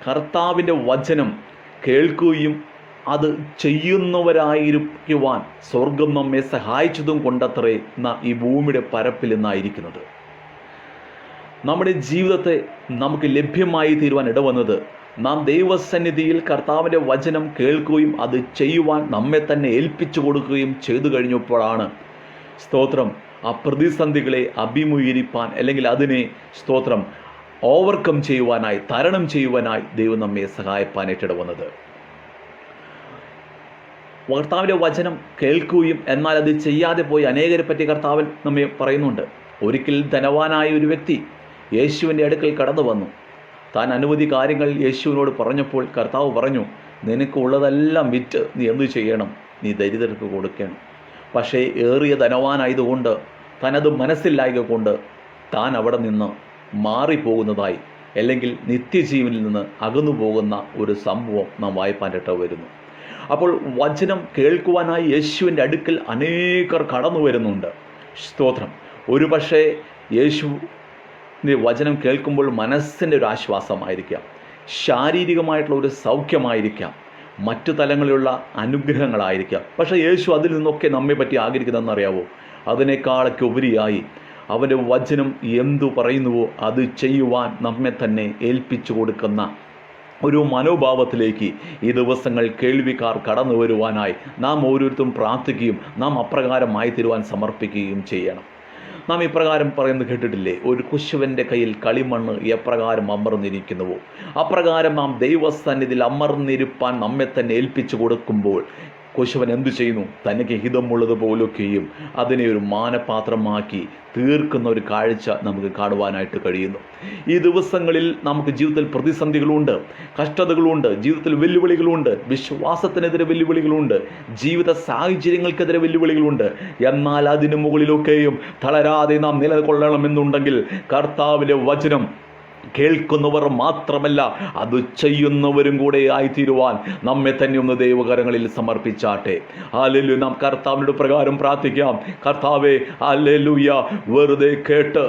കർത്താവിൻ്റെ വചനം കേൾക്കുകയും അത് ചെയ്യുന്നവരായിരിക്കുവാൻ സ്വർഗം നമ്മെ സഹായിച്ചതും കൊണ്ടത്രേ നാം ഈ ഭൂമിയുടെ പരപ്പിൽ നിന്നായിരിക്കുന്നത്. നമ്മുടെ ജീവിതത്തെ നമുക്ക് ലഭ്യമായി തീരുവാൻ ഇടവന്നത് നാം ദൈവസന്നിധിയിൽ കർത്താവിൻ്റെ വചനം കേൾക്കുകയും അത് ചെയ്യുവാൻ നമ്മെ തന്നെ ഏൽപ്പിച്ചു കൊടുക്കുകയും ചെയ്തു കഴിഞ്ഞപ്പോഴാണ്. സ്തോത്രം. ആ പ്രതിസന്ധികളെ അഭിമുഖീകരിപ്പാൻ അല്ലെങ്കിൽ അതിനെ സ്തോത്രം ഓവർകം ചെയ്യുവാനായി, തരണം ചെയ്യുവാനായി ദൈവം നമ്മെ സഹായിപ്പാനായിട്ട് ഇടവന്നത്. കർത്താവിൻ്റെ വചനം കേൾക്കുകയും എന്നാൽ അത് ചെയ്യാതെ പോയി അനേകരെ പറ്റി കർത്താവൻ നമ്മെ പറയുന്നുണ്ട്. ഒരിക്കൽ ധനവാനായ ഒരു വ്യക്തി യേശുവിൻ്റെ അടുക്കൽ കടന്നു വന്നു. താൻ അനവധി കാര്യങ്ങൾ യേശുവിനോട് പറഞ്ഞപ്പോൾ കർത്താവ് പറഞ്ഞു, നിനക്കുള്ളതെല്ലാം വിറ്റ് നീ എന്തു ചെയ്യണം? നീ ദരിദ്രർക്ക് കൊടുക്കണം. പക്ഷേ ഏറിയ ധനവാനായതുകൊണ്ട് താനത് മനസ്സിലായക കൊണ്ട് താൻ അവിടെ നിന്ന് മാറിപ്പോകുന്നതായി അല്ലെങ്കിൽ നിത്യജീവനിൽ നിന്ന് അകന്നു പോകുന്ന ഒരു സംഭവം നാം വായിപ്പാനിട്ട് വരുന്നു. അപ്പോൾ വചനം കേൾക്കുവാനായി യേശുവിൻ്റെ അടുക്കൽ അനേകർ കടന്നു വരുന്നുണ്ട്. സ്തോത്രം. ഒരു പക്ഷേ യേശുവിൻ്റെ വചനം കേൾക്കുമ്പോൾ മനസ്സിൻ്റെ ഒരു ആശ്വാസമായിരിക്കാം, ശാരീരികമായിട്ടുള്ള ഒരു സൗഖ്യമായിരിക്കാം, മറ്റു തലങ്ങളിലുള്ള അനുഗ്രഹങ്ങളായിരിക്കാം. പക്ഷേ യേശു അതിൽ നിന്നൊക്കെ നമ്മെ പറ്റി ആഗ്രഹിക്കുന്നതെന്നറിയാവോ? അതിനേക്കാളൊക്കെ ഉപരിയായി അവൻ്റെ വചനം എന്തു പറയുന്നുവോ അത് ചെയ്യുവാൻ നമ്മെ തന്നെ ഏൽപ്പിച്ചു കൊടുക്കുന്ന ഒരു മനോഭാവത്തിലേക്ക് ഈ ദിവസങ്ങൾ കേൾവിക്കാർ കടന്നു വരുവാനായി നാം ഓരോരുത്തരും പ്രാർത്ഥിക്കുകയും നാം അപ്രകാരമായി തീരുവാൻ സമർപ്പിക്കുകയും ചെയ്യണം. നാം ഇപ്രകാരം പറയുന്നത് കേട്ടിട്ടില്ലേ? ഒരു കുശവൻ്റെ കയ്യിൽ കളിമണ്ണ് എപ്രകാരം അമർന്നിരിക്കുന്നുവോ അപ്രകാരം നാം ദൈവസന്നിധിയിൽ അമർന്നിരുപ്പാൻ നമ്മെ തന്നെ ഏൽപ്പിച്ചു കൊടുക്കുമ്പോൾ കുശവൻ എന്തു ചെയ്യുന്നു? തനിക്ക് ഹിതമുള്ളതുപോലൊക്കെയും അതിനെ ഒരു മാനപാത്രമാക്കി തീർക്കുന്ന ഒരു കാഴ്ച നമുക്ക് കാണുവാനായിട്ട് കഴിയുന്നു. ഈ ദിവസങ്ങളിൽ നമുക്ക് ജീവിതത്തിൽ പ്രതിസന്ധികളുണ്ട്, കഷ്ടതകളുണ്ട്, ജീവിതത്തിൽ വെല്ലുവിളികളുണ്ട്, വിശ്വാസത്തിനെതിരെ വെല്ലുവിളികളുണ്ട്, ജീവിത സാഹചര്യങ്ങൾക്കെതിരെ വെല്ലുവിളികളുണ്ട്. എന്നാൽ അതിനു മുകളിലൊക്കെയും തളരാതെ നാം നിലകൊള്ളണമെന്നുണ്ടെങ്കിൽ കർത്താവിൻ്റെ വചനം കേൾക്കുന്നവർ മാത്രമല്ല അത് ചെയ്യുന്നവരും കൂടെ ആയിത്തീരുവാൻ നമ്മെ തന്നെ ഒന്ന് ദൈവകരങ്ങളിൽ സമർപ്പിച്ചാട്ടെ. ഹല്ലേലൂയ. നാം കർത്താവിൻ്റെ പ്രകാരം പ്രാർത്ഥിക്കാം. കർത്താവേ, ഹല്ലേലൂയ, വെറുതെ കേട്ട്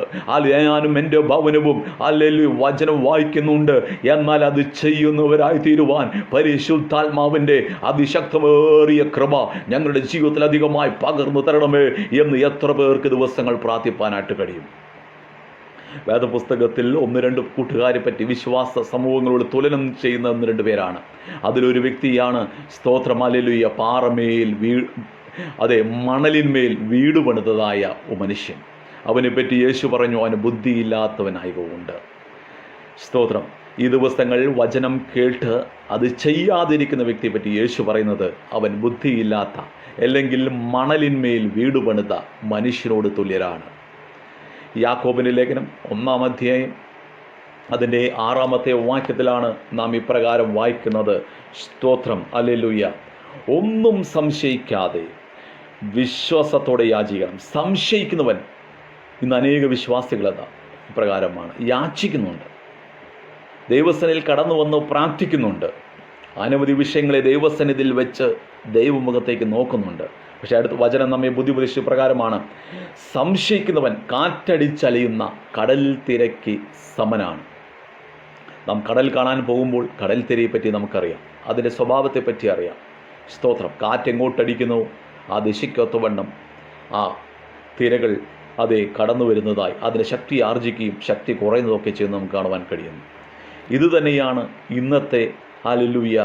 ഞാനും എൻ്റെ ഭവനവും ഹല്ലേലൂയ വചനം വായിക്കുന്നുണ്ട്, എന്നാൽ അത് ചെയ്യുന്നവരായി തീരുവാൻ പരിശുദ്ധാത്മാവിൻ്റെ അതിശക്തമേറിയ കൃപ ഞങ്ങളുടെ ജീവിതത്തിൽ അധികമായി പകർന്നു തരണമേ എന്ന് എത്ര പേർക്ക് ദിവസങ്ങൾ പ്രാർത്ഥിപ്പാനായിട്ട് കഴിയും. വേദപുസ്തകത്തിൽ 1-2 കൂട്ടുകാരെ പറ്റി വിശ്വാസ സമൂഹങ്ങളോട് തുലനം ചെയ്യുന്ന 1-2 പേരാണ്. അതിലൊരു വ്യക്തിയാണ് സ്തോത്രം ഹല്ലേലൂയ പാറമേൽ മണലിന്മേൽ വീട് പണിതതായ മനുഷ്യൻ. അവനെ പറ്റി യേശു പറഞ്ഞു, അവന് ബുദ്ധിയില്ലാത്തവനായതുകൊണ്ട്. സ്തോത്രം. ഈ ദിവസങ്ങൾ വചനം കേട്ട് അത് ചെയ്യാതിരിക്കുന്ന വ്യക്തിയെ പറ്റി യേശു പറയുന്നത് അവൻ ബുദ്ധിയില്ലാത്ത, അല്ലെങ്കിൽ മണലിന്മേൽ വീട് പണിത മനുഷ്യരോട് തുല്യരാണ്. യാക്കോബിൻ്റെ ലേഖനം 1-ാം അധ്യായം അതിൻ്റെ 6-ാമത്തെ വാക്യത്തിലാണ് നാം ഇപ്രകാരം വായിക്കുന്നത്. സ്തോത്രം, ഹല്ലേലൂയ. ഒന്നും സംശയിക്കാതെ വിശ്വാസത്തോടെ യാചിക്കണം. സംശയിക്കുന്നവൻ, ഇന്ന് അനേക വിശ്വാസികളെന്ന ഇപ്രകാരമാണ്, യാചിക്കുന്നുണ്ട്, ദൈവസന്നിധിയിൽ കടന്നു വന്ന് പ്രാർത്ഥിക്കുന്നുണ്ട്, അനവധി വിഷയങ്ങളെ ദൈവസന്നിധിയിൽ വെച്ച് ദൈവമുഖത്തേക്ക് നോക്കുന്നുണ്ട്. പക്ഷേ അടുത്ത വചനം നമ്മെ ബുദ്ധിപരിശ പ്രകാരമാണ്, സംശയിക്കുന്നവൻ കാറ്റടിച്ചലയുന്ന കടൽ തിരയ്ക്ക് സമനാണ്. നാം കടൽ കാണാൻ പോകുമ്പോൾ കടൽ തിരയെപ്പറ്റി നമുക്കറിയാം, അതിൻ്റെ സ്വഭാവത്തെപ്പറ്റി അറിയാം. സ്തോത്രം. കാറ്റെങ്ങോട്ടടിക്കുന്നു ആ ദിശയ്ക്കൊത്തവണ്ണം ആ തിരകൾ അതേ കടന്നു വരുന്നതായി അതിന് ശക്തി ആർജിക്കുകയും ശക്തി കുറയുന്നതൊക്കെ ചെയ്യുന്നത് നമുക്ക് കാണുവാൻ കഴിയുന്നു. ഇതുതന്നെയാണ് ഇന്നത്തെ ഹല്ലേലൂയ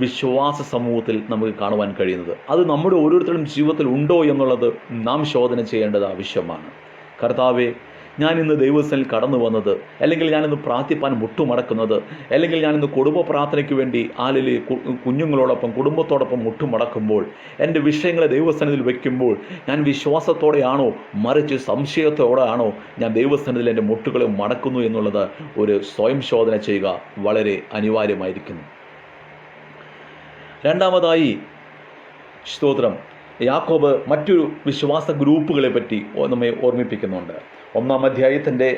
വിശ്വാസ സമൂഹത്തിൽ നമുക്ക് കാണുവാൻ കഴിയുന്നത്. അത് നമ്മുടെ ഓരോരുത്തരുടെയും ജീവിതത്തിൽ ഉണ്ടോ എന്നുള്ളത് നാം ശോധന ചെയ്യേണ്ടത് ആവശ്യമാണ്. കർത്താവേ, ഞാൻ ഇന്ന് ദൈവസന്നിധിയിൽ കടന്നു വന്നത്, അല്ലെങ്കിൽ ഞാനിന്ന് പ്രാർത്ഥിപ്പാൻ മുട്ടുമടക്കുന്നത്, അല്ലെങ്കിൽ ഞാനിന്ന് കുടുംബ പ്രാർത്ഥനയ്ക്ക് വേണ്ടി കുഞ്ഞുങ്ങളോടൊപ്പം കുടുംബത്തോടൊപ്പം മുട്ടുമടക്കുമ്പോൾ, എൻ്റെ വിഷയങ്ങളെ ദൈവസന്നിധിയിൽ വയ്ക്കുമ്പോൾ ഞാൻ വിശ്വാസത്തോടെയാണോ മറിച്ച് സംശയത്തോടെയാണോ ഞാൻ ദൈവസന്നിധിയിൽ എൻ്റെ മുട്ടുകളെ മടക്കുന്നു എന്നുള്ളത് ഒരു സ്വയം ശോധന ചെയ്യുക വളരെ അനിവാര്യമായിരിക്കുന്നു. രണ്ടാമതായി, സ്തോത്രം, യാക്കോബ് മറ്റൊരു വിശ്വാസ ഗ്രൂപ്പുകളെ പറ്റി നമ്മെ ഓർമ്മിപ്പിക്കുന്നുണ്ട്. 1-ാം അധ്യായത്തിൻ്റെ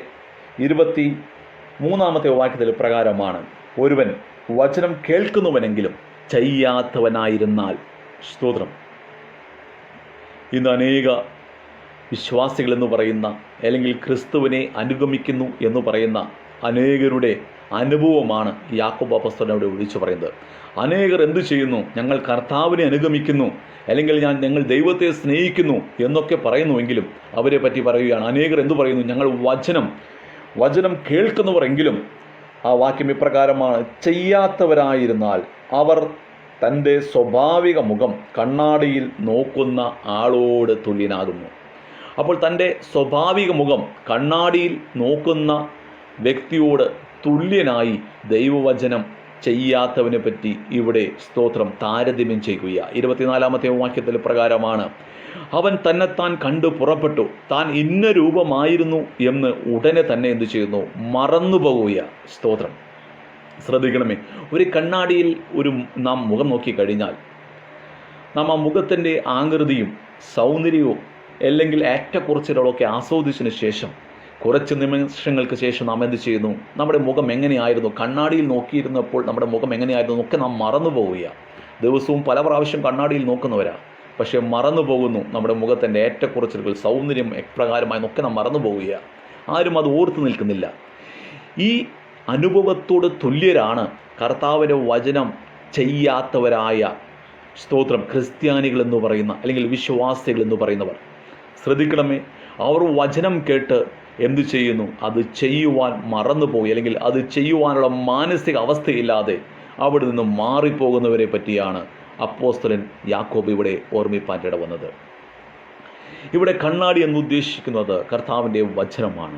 23-ാമത്തെ വാക്യത്തിൽ പ്രകാരമാണ്, ഒരുവൻ വചനം കേൾക്കുന്നുവനെങ്കിലും ചെയ്യാത്തവനായിരുന്നാൽ. സ്തോത്രം. ഇന്ന് അനേക വിശ്വാസികളെന്ന് പറയുന്ന, അല്ലെങ്കിൽ ക്രിസ്തുവിനെ അനുഗമിക്കുന്നു എന്ന് പറയുന്ന അനേകരുടെ അനുഭവമാണ് യാക്കോബ് അപ്പോസ്തലനോട് വിളിച്ചു പറയുന്നത്. അനേകർ എന്തു ചെയ്യുന്നു? ഞങ്ങൾ കർത്താവിനെ അനുഗമിക്കുന്നു, അല്ലെങ്കിൽ ഞങ്ങൾ ദൈവത്തെ സ്നേഹിക്കുന്നു എന്നൊക്കെ പറയുന്നുവെങ്കിലും അവരെ പറ്റി പറയുകയാണ്. അനേകർ എന്തു പറയുന്നു? ഞങ്ങൾ വചനം കേൾക്കുന്നവരെങ്കിലും, ആ വാക്യം ഇപ്രകാരമാണ്, ചെയ്യാത്തവരായിരുന്നാൽ അവർ തൻ്റെ സ്വാഭാവിക മുഖം കണ്ണാടിയിൽ നോക്കുന്ന ആളോട് തുല്യനാകുന്നു. അപ്പോൾ തൻ്റെ സ്വാഭാവിക മുഖം കണ്ണാടിയിൽ നോക്കുന്ന വ്യക്തിയോട് തുല്യനായി ദൈവവചനം ചെയ്യാത്തവനെ പറ്റി ഇവിടെ സ്തോത്രം താരതമ്യം ചെയ്യുക. 24-ാമത്തെ വാക്യത്തിൽ പ്രകാരമാണ്, അവൻ തന്നെത്താൻ കണ്ടു പുറപ്പെട്ടു, താൻ ഇന്ന രൂപമായിരുന്നു എന്ന് ഉടനെ തന്നെ എന്തു ചെയ്യുന്നു? മറന്നുപോകുക. സ്തോത്രം. ശ്രദ്ധിക്കണമേ, ഒരു കണ്ണാടിയിൽ നാം മുഖം നോക്കിക്കഴിഞ്ഞാൽ നാം ആ മുഖത്തിൻ്റെ ആകൃതിയും സൗന്ദര്യവും അല്ലെങ്കിൽ ഏറ്റക്കുറച്ചിലുകളൊക്കെ ആസ്വദിച്ചതിന് ശേഷം കുറച്ച് നിമിഷങ്ങൾക്ക് ശേഷം നാം എന്ത് ചെയ്യുന്നു? നമ്മുടെ മുഖം എങ്ങനെയായിരുന്നു, കണ്ണാടിയിൽ നോക്കിയിരുന്നപ്പോൾ നമ്മുടെ മുഖം എങ്ങനെയായിരുന്നു ഒക്കെ നാം മറന്നു പോവുക. ദിവസവും പല പ്രാവശ്യം കണ്ണാടിയിൽ നോക്കുന്നവരാ, പക്ഷേ മറന്നു പോകുന്നു നമ്മുടെ മുഖത്തിൻ്റെ ഏറ്റക്കുറച്ചിലുകൾ, സൗന്ദര്യം എപ്രകാരമായെന്നൊക്കെ നാം മറന്നു പോവുക. ആരും അത് ഓർത്തു നിൽക്കുന്നില്ല. ഈ അനുഭവത്തോട് തുല്യരാണ് കർത്താവിൻ്റെ വചനം ചെയ്യാത്തവരായ സ്തോത്രം ക്രിസ്ത്യാനികൾ എന്ന് പറയുന്ന, അല്ലെങ്കിൽ വിശ്വാസികൾ എന്ന് പറയുന്നവർ. ശ്രദ്ധിക്കണമേ, അവർ വചനം കേട്ട് എന്തു ചെയ്യുന്നു? അത് ചെയ്യുവാൻ മറന്നുപോയി, അല്ലെങ്കിൽ അത് ചെയ്യുവാനുള്ള മാനസിക അവസ്ഥയില്ലാതെ അവിടെ നിന്ന് മാറിപ്പോകുന്നവരെ പറ്റിയാണ് അപ്പോസ്തലൻ യാക്കോബ് ഇവിടെ ഓർമ്മിപ്പാൻ ഇടവന്നത്. ഇവിടെ കണ്ണാടി എന്ന് ഉദ്ദേശിക്കുന്നത് കർത്താവിൻ്റെ വചനമാണ്.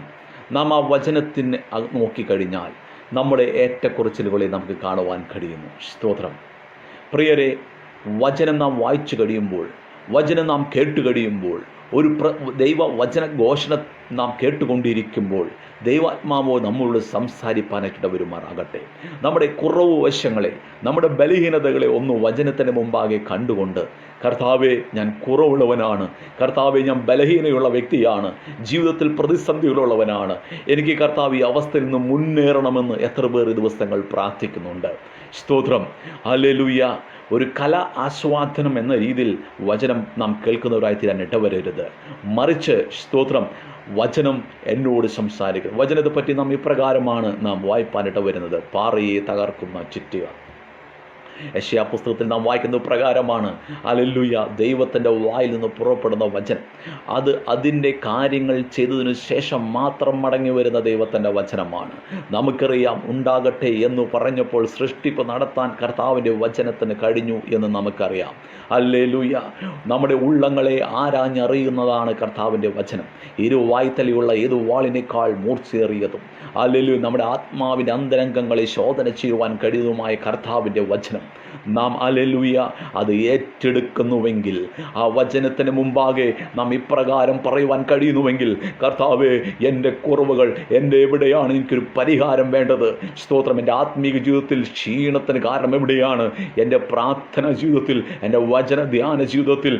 നാം ആ വചനത്തിന് നോക്കിക്കഴിഞ്ഞാൽ നമ്മുടെ ഏറ്റക്കുറച്ചിലുകളെ നമുക്ക് കാണുവാൻ കഴിയുന്നു. സ്തോത്രം. പ്രിയരെ, വചനം നാം വായിച്ചു കഴിയുമ്പോൾ, വചനം നാം കേട്ട് കഴിയുമ്പോൾ, ഒരു ദൈവ വചന ഘോഷണം നാം കേട്ടുകൊണ്ടിരിക്കുമ്പോൾ ദൈവാത്മാവോ നമ്മളോട് സംസാരിപ്പാനായിട്ട് വരുമാറാകട്ടെ. നമ്മുടെ കുറവ് വശങ്ങളെ, നമ്മുടെ ബലഹീനതകളെ ഒന്ന് വചനത്തിന് മുമ്പാകെ കണ്ടുകൊണ്ട്, കർത്താവെ, ഞാൻ കുറവുള്ളവനാണ്, കർത്താവെ, ഞാൻ ബലഹീനയുള്ള വ്യക്തിയാണ്, ജീവിതത്തിൽ പ്രതിസന്ധികളുള്ളവനാണ്, എനിക്ക് കർത്താവ് ഈ അവസ്ഥയിൽ നിന്ന് മുന്നേറണമെന്ന് എത്ര പേർ ദിവസങ്ങൾ പ്രാർത്ഥിക്കുന്നുണ്ട്. സ്തോത്രം. ഹല്ലേലൂയ. ഒരു കല ആസ്വാദനം എന്ന രീതിയിൽ വചനം നാം കേൾക്കുന്നവരായി തീരാൻ ഇടവരരുത്. മറിച്ച് സ്തോത്രം, വചനം എന്നോട് സംസാരിക്കുക. വചനത്തെ പറ്റി നാം ഇപ്രകാരമാണ് നാം വായിപ്പാനിട്ട് വരുന്നത്, പാറയെ തകർക്കുന്ന ചുറ്റുക. യെശയ്യാ പുസ്തകത്തിൽ നാം വായിക്കുന്ന പ്രകാരമാണ്, ഹല്ലേലൂയ, ദൈവത്തിൻ്റെ വായിൽ നിന്ന് പുറപ്പെടുന്ന വചനം അത് അതിൻ്റെ കാര്യങ്ങൾ ചെയ്തതിനു ശേഷം മാത്രം മടങ്ങി വരുന്ന ദൈവത്തിൻ്റെ വചനമാണ്. നമുക്കറിയാം, ഉണ്ടാകട്ടെ എന്ന് പറഞ്ഞപ്പോൾ സൃഷ്ടിപ്പ് നടത്താൻ കർത്താവിൻ്റെ വചനത്തിന് കഴിഞ്ഞു എന്ന് നമുക്കറിയാം. ഹല്ലേലൂയ. നമ്മുടെ ഉള്ളങ്ങളെ ആരാഞ്ഞറിയുന്നതാണ് കർത്താവിൻ്റെ വചനം. ഇരുവായ്ത്തലയുള്ള ഏത് വാളിനേക്കാൾ മൂർച്ചയേറിയതും, ഹല്ലേലൂയ, നമ്മുടെ ആത്മാവിൻ്റെ അന്തരംഗങ്ങളെ ശോധന ചെയ്യുവാൻ കഴിയുന്നതുമായ കർത്താവിൻ്റെ വചനം. നാം ഹല്ലേലൂയ അത് ഏറ്റെടുക്കുന്നുവെങ്കിൽ, ആ വചനത്തിന് മുമ്പാകെ നാം ഇപ്രകാരം പറയുവാൻ കഴിയുന്നുവെങ്കിൽ, കർത്താവേ, എൻ്റെ കുറവുകൾ, എൻ്റെ എവിടെയാണ് എനിക്കൊരു പരിഹാരം വേണ്ടത്? സ്തോത്രം. എൻ്റെ ആത്മീക ജീവിതത്തിൽ ക്ഷീണത്തിന് കാരണം എവിടെയാണ്? എൻ്റെ പ്രാർത്ഥന ജീവിതത്തിൽ, എൻ്റെ വചന ധ്യാന ജീവിതത്തിൽ,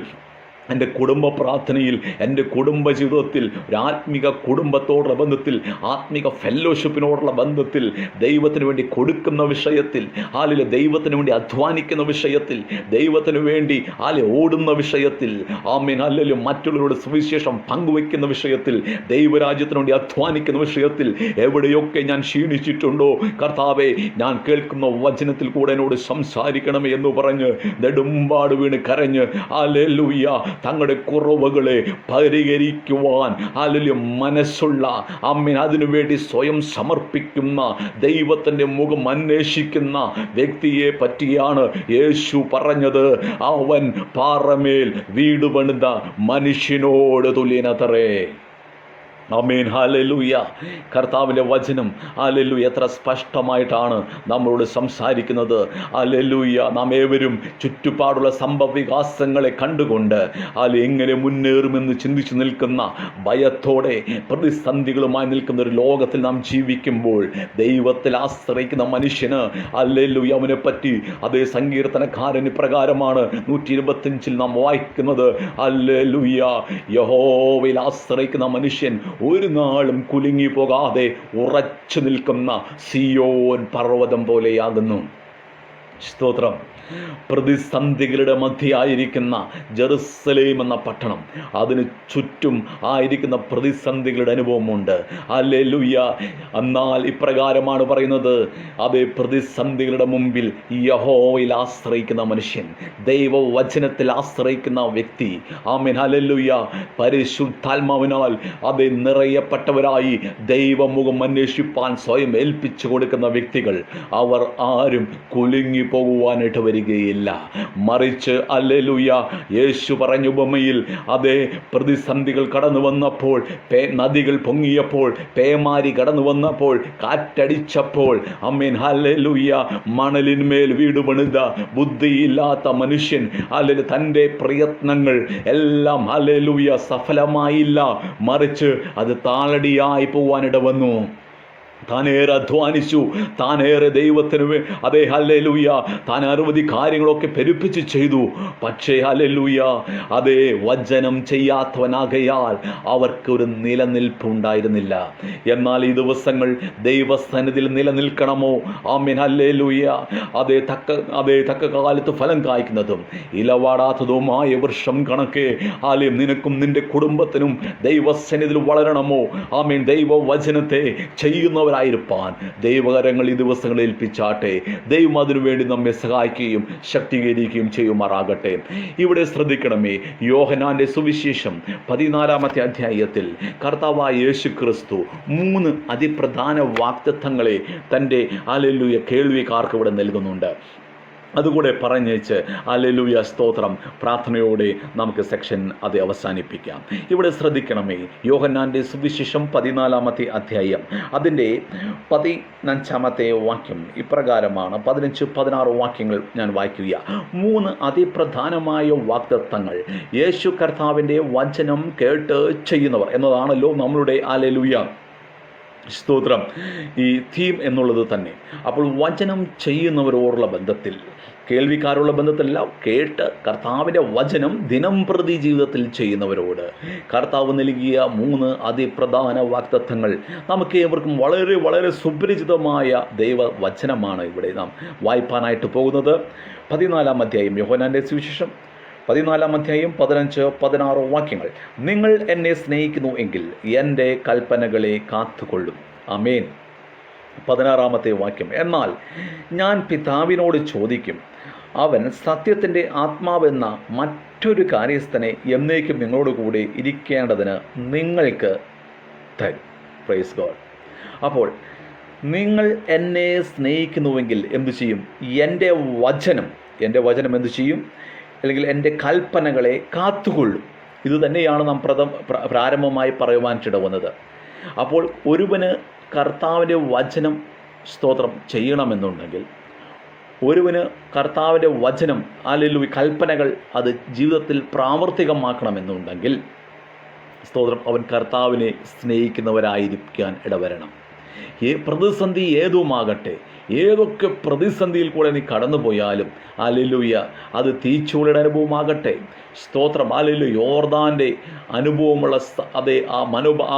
എൻ്റെ കുടുംബ പ്രാർത്ഥനയിൽ, എൻ്റെ കുടുംബ ജീവിതത്തിൽ, ഒരു ആത്മിക കുടുംബത്തോടുള്ള ബന്ധത്തിൽ, ആത്മിക ഫെല്ലോഷിപ്പിനോടുള്ള ബന്ധത്തിൽ, ദൈവത്തിന് വേണ്ടി കൊടുക്കുന്ന വിഷയത്തിൽ, ആലിലെ ദൈവത്തിന് വേണ്ടി അധ്വാനിക്കുന്ന വിഷയത്തിൽ, ദൈവത്തിന് വേണ്ടി ഓടുന്ന വിഷയത്തിൽ, ആമേൻ, അല്ലെങ്കിൽ മറ്റുള്ളവരുടെ സുവിശേഷം പങ്കുവയ്ക്കുന്ന വിഷയത്തിൽ, ദൈവരാജ്യത്തിന് വേണ്ടി അധ്വാനിക്കുന്ന വിഷയത്തിൽ എവിടെയൊക്കെ ഞാൻ ക്ഷീണിച്ചിട്ടുണ്ടോ, കർത്താവേ, ഞാൻ കേൾക്കുന്ന വചനത്തിൽ കൂടെ എന്നോട് സംസാരിക്കണമേ എന്ന് പറഞ്ഞ് നെടുമ്പാട് വീണ് കരഞ്ഞ് ഹല്ലേലൂയ തങ്ങളുടെ കുറവുകളെ പരിഹരിക്കുവാൻ മനസ്സുള്ള, ആമേൻ, അതിനുവേണ്ടി സ്വയം സമർപ്പിക്കുന്ന, ദൈവത്തിൻ്റെ മുഖം അന്വേഷിക്കുന്ന വ്യക്തിയെ പറ്റിയാണ് യേശു പറഞ്ഞത്. അവൻ പാറമേൽ വീട് പണിത മനുഷ്യനോട് തുല്യനത്രേ. ആമേൻ, ഹല്ലേലൂയ. കർത്താവിൻ്റെ വചനം ഹല്ലേലൂയ എത്ര സ്പഷ്ടമായിട്ടാണ് നമ്മളോട് സംസാരിക്കുന്നത്. ഹല്ലേലൂയ. നാം ഏവരും ചുറ്റുപാടുള്ള സംഭവവികാസങ്ങളെ കണ്ടുകൊണ്ട് എങ്ങനെ മുന്നേറുമെന്ന് ചിന്തിച്ചു നിൽക്കുന്ന, ഭയത്തോടെ പ്രതിസന്ധികളുമായി നിൽക്കുന്ന ഒരു ലോകത്തിൽ നാം ജീവിക്കുമ്പോൾ, ദൈവത്തിൽ ആശ്രയിക്കുന്ന മനുഷ്യന് ഹല്ലേലൂയ അവനെ പറ്റി അതേ സങ്കീർത്തനക്കാരന് പ്രകാരമാണ് 125 നാം വായിക്കുന്നത്. ഹല്ലേലൂയ. യഹോവയിൽ ആശ്രയിക്കുന്ന മനുഷ്യൻ ഒരു നാളും കുലുങ്ങി പോകാതെ ഉറച്ചു നിൽക്കുന്ന സിയോൻ പർവ്വതം പോലെയാകുന്നു. സ്തോത്രം. പ്രതിസന്ധികളുടെ മധ്യയായിരിക്കുന്ന ജെറുസലേം എന്ന പട്ടണം, അതിന് ചുറ്റും ആയിരിക്കുന്ന പ്രതിസന്ധികളുടെ അനുഭവമുണ്ട്. ഹല്ലേലൂയ. എന്നാൽ ഇപ്രകാരമാണ് പറയുന്നത്, അതേ പ്രതിസന്ധികളുടെ മുമ്പിൽ യഹോവയിൽ ആശ്രയിക്കുന്ന മനുഷ്യൻ, ദൈവവചനത്തിൽ ആശ്രയിക്കുന്ന വ്യക്തി, ആമേൻ, ഹല്ലേലൂയ, പരിശുദ്ധാത്മാവിനാൽ അതേ നിറയപ്പെട്ടവരായി ദൈവമുഖം അന്വേഷിപ്പാൻ സ്വയം ഏൽപ്പിച്ചു കൊടുക്കുന്ന വ്യക്തികൾ, അവർ ആരും കുലുങ്ങി പോകുവാനായിട്ട് വരികയില്ല. മറിച്ച് ഹല്ലേലൂയ, യേശു പറഞ്ഞ ഉപമയിൽ, അതേ പ്രതിസന്ധികൾ കടന്നു വന്നപ്പോൾ, നദികൾ പൊങ്ങിയപ്പോൾ, പേമാരി കടന്നു വന്നപ്പോൾ, കാറ്റടിച്ചപ്പോൾ, ആമേൻ, ഹല്ലേലൂയ, മണലിന്മേൽ വീട് പണിത ബുദ്ധിയില്ലാത്ത മനുഷ്യൻ, അല്ലെങ്കിൽ തൻ്റെ പ്രയത്നങ്ങൾ എല്ലാം ഹല്ലേലൂയ സഫലമായില്ല, മറിച്ച് അത് താളടിയായി പോവാനിട വന്നു. താനേറെ അധ്വാനിച്ചു, താനേറെ ദൈവത്തിന് അതേ ഹല്ലേലൂയ താൻ അനവധി കാര്യങ്ങളൊക്കെ പെരുപ്പിച്ച് ചെയ്തു. പക്ഷേ ഹല്ലേലൂയ അതേ വചനം ചെയ്യാത്തവനാകയാൽ അവർക്കൊരു നിലനിൽപ്പുണ്ടായിരുന്നില്ല. എന്നാൽ ഈ ദിവസങ്ങൾ ദൈവസന്നിധിയിൽ നിലനിൽക്കണമോ, ആമേൻ, ഹല്ലേലൂയ, അതേ തക്ക കാലത്ത് ഫലം കായ്ക്കുന്നതും ഇലവാടാത്തതുമായ വൃക്ഷം കണക്കെ നിനക്കും നിന്റെ കുടുംബത്തിനും ദൈവസന്നിധിയിൽ വളരണമോ, ആമേൻ, ദൈവവചനത്തെ ചെയ്യുന്നവരായിരിക്കാൻ ദൈവകരങ്ങൾ ഈ ദിവസങ്ങളിൽ ഏൽപ്പിച്ചാട്ടെ. ദൈവം അതിനുവേണ്ടി നമ്മെ സഹായിക്കുകയും ശക്തീകരിക്കുകയും ചെയ്യുമാറാകട്ടെ. ഇവിടെ ശ്രദ്ധിക്കണമേ, യോഹന്നാന്റെ സുവിശേഷം 14-ാമത്തെ അധ്യായത്തിൽ കർത്താവായ യേശു ക്രിസ്തു 3 അതിപ്രധാന വാഗ്ദത്തങ്ങളെ തൻ്റെ ഹല്ലേലൂയ കേൾവിക്കാർക്ക് ഇവിടെ നൽകുന്നുണ്ട്. അതുകൂടെ പറഞ്ഞേച്ച് ഹല്ലേലൂയ സ്തോത്രം പ്രാർത്ഥനയോടെ നമുക്ക് സെക്ഷൻ അത് അവസാനിപ്പിക്കാം. ഇവിടെ ശ്രദ്ധിക്കണമേ, യോഹന്നാന്റെ സുവിശേഷം 14-ാമത്തെ അധ്യായം അതിൻ്റെ 15-ാമത്തെ വാക്യം ഇപ്രകാരമാണ്. 15-16 വാക്യങ്ങൾ ഞാൻ വായിക്കുക. 3 അതിപ്രധാനമായ വാഗ്ദത്തങ്ങൾ യേശു കർത്താവിൻ്റെ വചനം കേട്ട് ചെയ്യുന്നവർ എന്നതാണല്ലോ നമ്മളുടെ ഹല്ലേലൂയ സ്തോത്രം ഈ തീം എന്നുള്ളത് തന്നെ. അപ്പോൾ വചനം ചെയ്യുന്നവരോടുള്ള ബന്ധത്തിൽ, കേൾവിക്കാരുള്ള ബന്ധത്തിലല്ല, കേട്ട് കർത്താവിൻ്റെ വചനം ദിനം പ്രതി ജീവിതത്തിൽ ചെയ്യുന്നവരോട് കർത്താവ് നൽകിയ 3 അതിപ്രധാന വാഗ്ദത്തങ്ങൾ നമുക്ക് ഏവർക്കും വളരെ വളരെ സുപരിചിതമായ ദൈവവചനമാണ് ഇവിടെ നാം വായിപ്പാനായിട്ട് പോകുന്നത്. 14-ാം അധ്യായം യോഹന്നാന്റെ സുവിശേഷം 14-ാം അധ്യായം 15-16 വാക്യങ്ങൾ. നിങ്ങൾ എന്നെ സ്നേഹിക്കുന്നു എങ്കിൽ എൻ്റെ കൽപ്പനകളെ കാത്തുകൊള്ളും. ആമേൻ. 16-ാമത്തെ വാക്യം. എന്നാൽ ഞാൻ പിതാവിനോട് ചോദിക്കും, അവൻ സത്യത്തിൻ്റെ ആത്മാവെന്ന മറ്റൊരു കാര്യസ്ഥനെ എന്നേക്കും നിങ്ങളോട് കൂടെ ഇരിക്കേണ്ടതിന് നിങ്ങൾക്ക് തരും. Praise God. അപ്പോൾ നിങ്ങൾ എന്നെ സ്നേഹിക്കുന്നുവെങ്കിൽ എന്തു ചെയ്യും? എൻ്റെ വചനം എന്തു ചെയ്യും? അല്ലെങ്കിൽ എൻ്റെ കൽപ്പനകളെ കാത്തുകൊള്ളും. ഇത് തന്നെയാണ് നാം പ്രാരംഭമായി പറയുവാൻ ഇടവന്നത്. അപ്പോൾ ഒരുവന് കർത്താവിൻ്റെ വചനം സ്തോത്രം ചെയ്യണമെന്നുണ്ടെങ്കിൽ ഒരുവന് കർത്താവിൻ്റെ വചനം ഹല്ലേലൂയ കൽപ്പനകൾ അത് ജീവിതത്തിൽ പ്രാവർത്തികമാക്കണമെന്നുണ്ടെങ്കിൽ സ്തോത്രം അവൻ കർത്താവിനെ സ്നേഹിക്കുന്നവരായിരിക്കാൻ ഇടവരണം. പ്രതിസന്ധി ഏതുമാകട്ടെ, ഏതൊക്കെ പ്രതിസന്ധിയിൽ കൂടെ നീ കടന്നുപോയാലും ഹല്ലേലൂയ അത് തീച്ചൂളയുടെ അനുഭവമാകട്ടെ, സ്തോത്രം ഹല്ലേലൂയ യോർദാൻ്റെ അനുഭവമുള്ള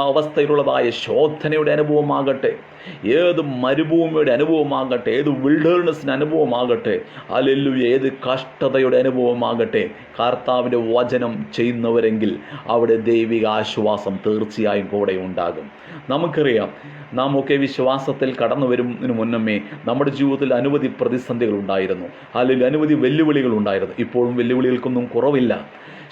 ആ അവസ്ഥയിലുള്ളതായ ശോധനയുടെ അനുഭവമാകട്ടെ, ഏത് മരുഭൂമിയുടെ അനുഭവമാകട്ടെ, ഏത് വിൽഡർനെസ്സിൻ്റെ അനുഭവമാകട്ടെ, ഹല്ലേലൂയ ഏത് കഷ്ടതയുടെ അനുഭവമാകട്ടെ, കർത്താവിൻ്റെ വചനം ചെയ്യുന്നവരെങ്കിൽ അവിടെ ദൈവിക ആശ്വാസം തീർച്ചയായും കൂടെ ഉണ്ടാകും. നമുക്കറിയാം, നാം ഒക്കെ വിശ്വാസത്തിൽ കടന്നു വരുന്നതിന് മുന്നമേ നമ്മുടെ ജീവിതത്തിൽ അനവധി പ്രതിസന്ധികൾ ഉണ്ടായിരുന്നു, അല്ലെങ്കിൽ അനവധി വെല്ലുവിളികൾ ഉണ്ടായിരുന്നു. ഇപ്പോഴും വെല്ലുവിളികൾക്കൊന്നും കുറവില്ല,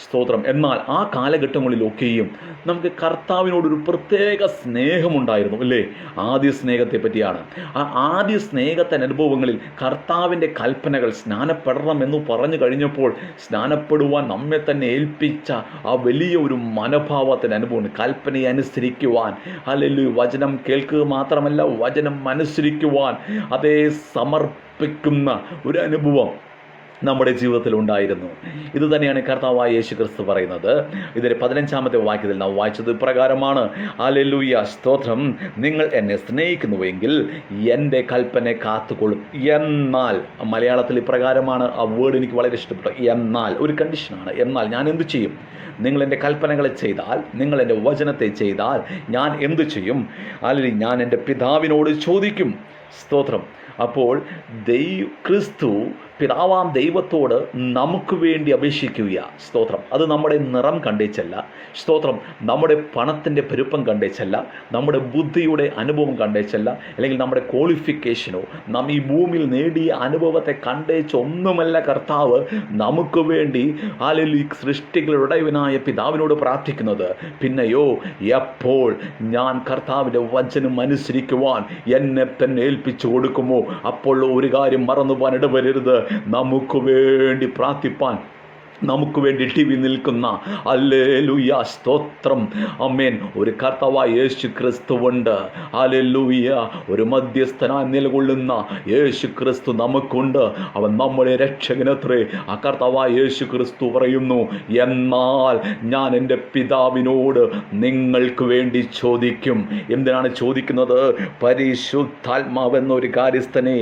സ്തോത്രം. എന്നാൽ ആ കാലഘട്ടങ്ങളിലൊക്കെയും നമുക്ക് കർത്താവിനോടൊരു പ്രത്യേക സ്നേഹമുണ്ടായിരുന്നു, അല്ലേ? ആദ്യ സ്നേഹത്തെ പറ്റിയാണ്. ആ ആദ്യ സ്നേഹത്തിൻ്റെ അനുഭവങ്ങളിൽ കർത്താവിൻ്റെ കൽപ്പനകൾ സ്നാനപ്പെടണമെന്ന് പറഞ്ഞു കഴിഞ്ഞപ്പോൾ സ്നാനപ്പെടുവാൻ നമ്മെ തന്നെ ഏൽപ്പിച്ച ആ വലിയ ഒരു മനോഭാവത്തിൻ്റെ അനുഭവം, കൽപ്പനയെ അനുസരിക്കുവാൻ, അല്ലെങ്കിൽ വചനം കേൾക്കുക മാത്രമല്ല വചനം അനുസരിക്കുവാൻ അതേ സമർപ്പിക്കുന്ന ഒരു അനുഭവം നമ്മുടെ ജീവിതത്തിൽ ഉണ്ടായിരുന്നു. ഇത് തന്നെയാണ് കർത്താവായ യേശു ക്രിസ്തു പറയുന്നത്. ഇതിൻ്റെ 15-ാമത്തെ വാക്യത്തിൽ നാം വായിച്ചത് ഇപ്രകാരമാണ്, ഹല്ലേലൂയ സ്തോത്രം, നിങ്ങൾ എന്നെ സ്നേഹിക്കുന്നുവെങ്കിൽ എൻ്റെ കൽപ്പന കാത്തുകൊള്ളും. എന്നാൽ മലയാളത്തിൽ ഇപ്രകാരമാണ് ആ വേർഡ്, എനിക്ക് വളരെ ഇഷ്ടപ്പെട്ടു. എന്നാൽ ഒരു കണ്ടീഷനാണ്. എന്നാൽ ഞാൻ എന്തു ചെയ്യും? നിങ്ങൾ എൻ്റെ കൽപ്പനകളെ ചെയ്താൽ, നിങ്ങൾ എൻ്റെ വചനത്തെ ചെയ്താൽ ഞാൻ എന്തു ചെയ്യും? അല്ലെങ്കിൽ ഞാൻ എൻ്റെ പിതാവിനോട് ചോദിക്കും. സ്തോത്രം. അപ്പോൾ ക്രിസ്തു പിതാവാം ദൈവത്തോട് നമുക്ക് വേണ്ടി അപേക്ഷിക്കുക. സ്തോത്രം. അത് നമ്മുടെ നിറം കണ്ടേച്ചല്ല, സ്തോത്രം, നമ്മുടെ പണത്തിൻ്റെ പെരുപ്പം കണ്ടേച്ചല്ല, നമ്മുടെ ബുദ്ധിയുടെ അനുഭവം കണ്ടേച്ചല്ല, അല്ലെങ്കിൽ നമ്മുടെ ക്വാളിഫിക്കേഷനോ നാം ഈ ഭൂമിയിൽ നേടിയ അനുഭവത്തെ കണ്ടേച്ചൊന്നുമല്ല കർത്താവ് നമുക്ക് വേണ്ടി ഈ സൃഷ്ടികളുടെ ഉടയവനായ പിതാവിനോട് പ്രാർത്ഥിക്കുന്നത്. പിന്നെയോ, എപ്പോൾ ഞാൻ കർത്താവിൻ്റെ വചനം അനുസരിക്കുവാൻ എന്നെ തന്നെ ഏൽപ്പിച്ചു കൊടുക്കുമോ അപ്പോൾ ഒരു കാര്യം മറന്നു പോകാൻ ഇടവരരുത്. നമുക്ക് വേണ്ടി പ്രാർത്ഥിപ്പാൻ, നമുക്ക് വേണ്ടി ടിവി നിൽക്കുന്ന ഹല്ലേലൂയ സ്തോത്രം ആമേൻ ഒരു കർത്താവായ യേശു ക്രിസ്തുവുണ്ട്. ഹല്ലേലൂയ ഒരു മധ്യസ്ഥനായി നിലകൊള്ളുന്ന യേശു ക്രിസ്തു നമുക്കുണ്ട്. അവൻ നമ്മുടെ രക്ഷകനത്രേ. ആ കർത്താവായ യേശു ക്രിസ്തു പറയുന്നു, എന്നാൽ ഞാൻ എൻ്റെ പിതാവിനോട് നിങ്ങൾക്ക് വേണ്ടി ചോദിക്കും. എന്തിനാണ് ചോദിക്കുന്നത്? പരിശുദ്ധാത്മാവെന്നൊരു കാര്യസ്ഥനെ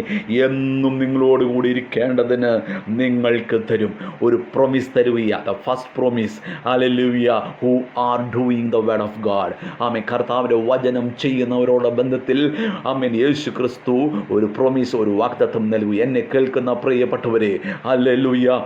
എന്നും നിങ്ങളോടുകൂടി ഇരിക്കേണ്ടതിന് നിങ്ങൾക്ക് തരും. ഒരു പ്രൊമിസ് തരുക. The first promise, hallelujah, who are doing the word of God. ആമേൻ. കർത്താവിൻ്റെ വചനം ചെയ്യുന്നവരോട് ബന്ധത്തിൽ ആമേൻ യേശു ക്രിസ്തു ഒരു പ്രോമിസ്, ഒരു വാഗ്ദത്തം നൽകി. എന്നെ കേൾക്കുന്ന പ്രിയപ്പെട്ടവരെ, ഹല്ലേലൂയ,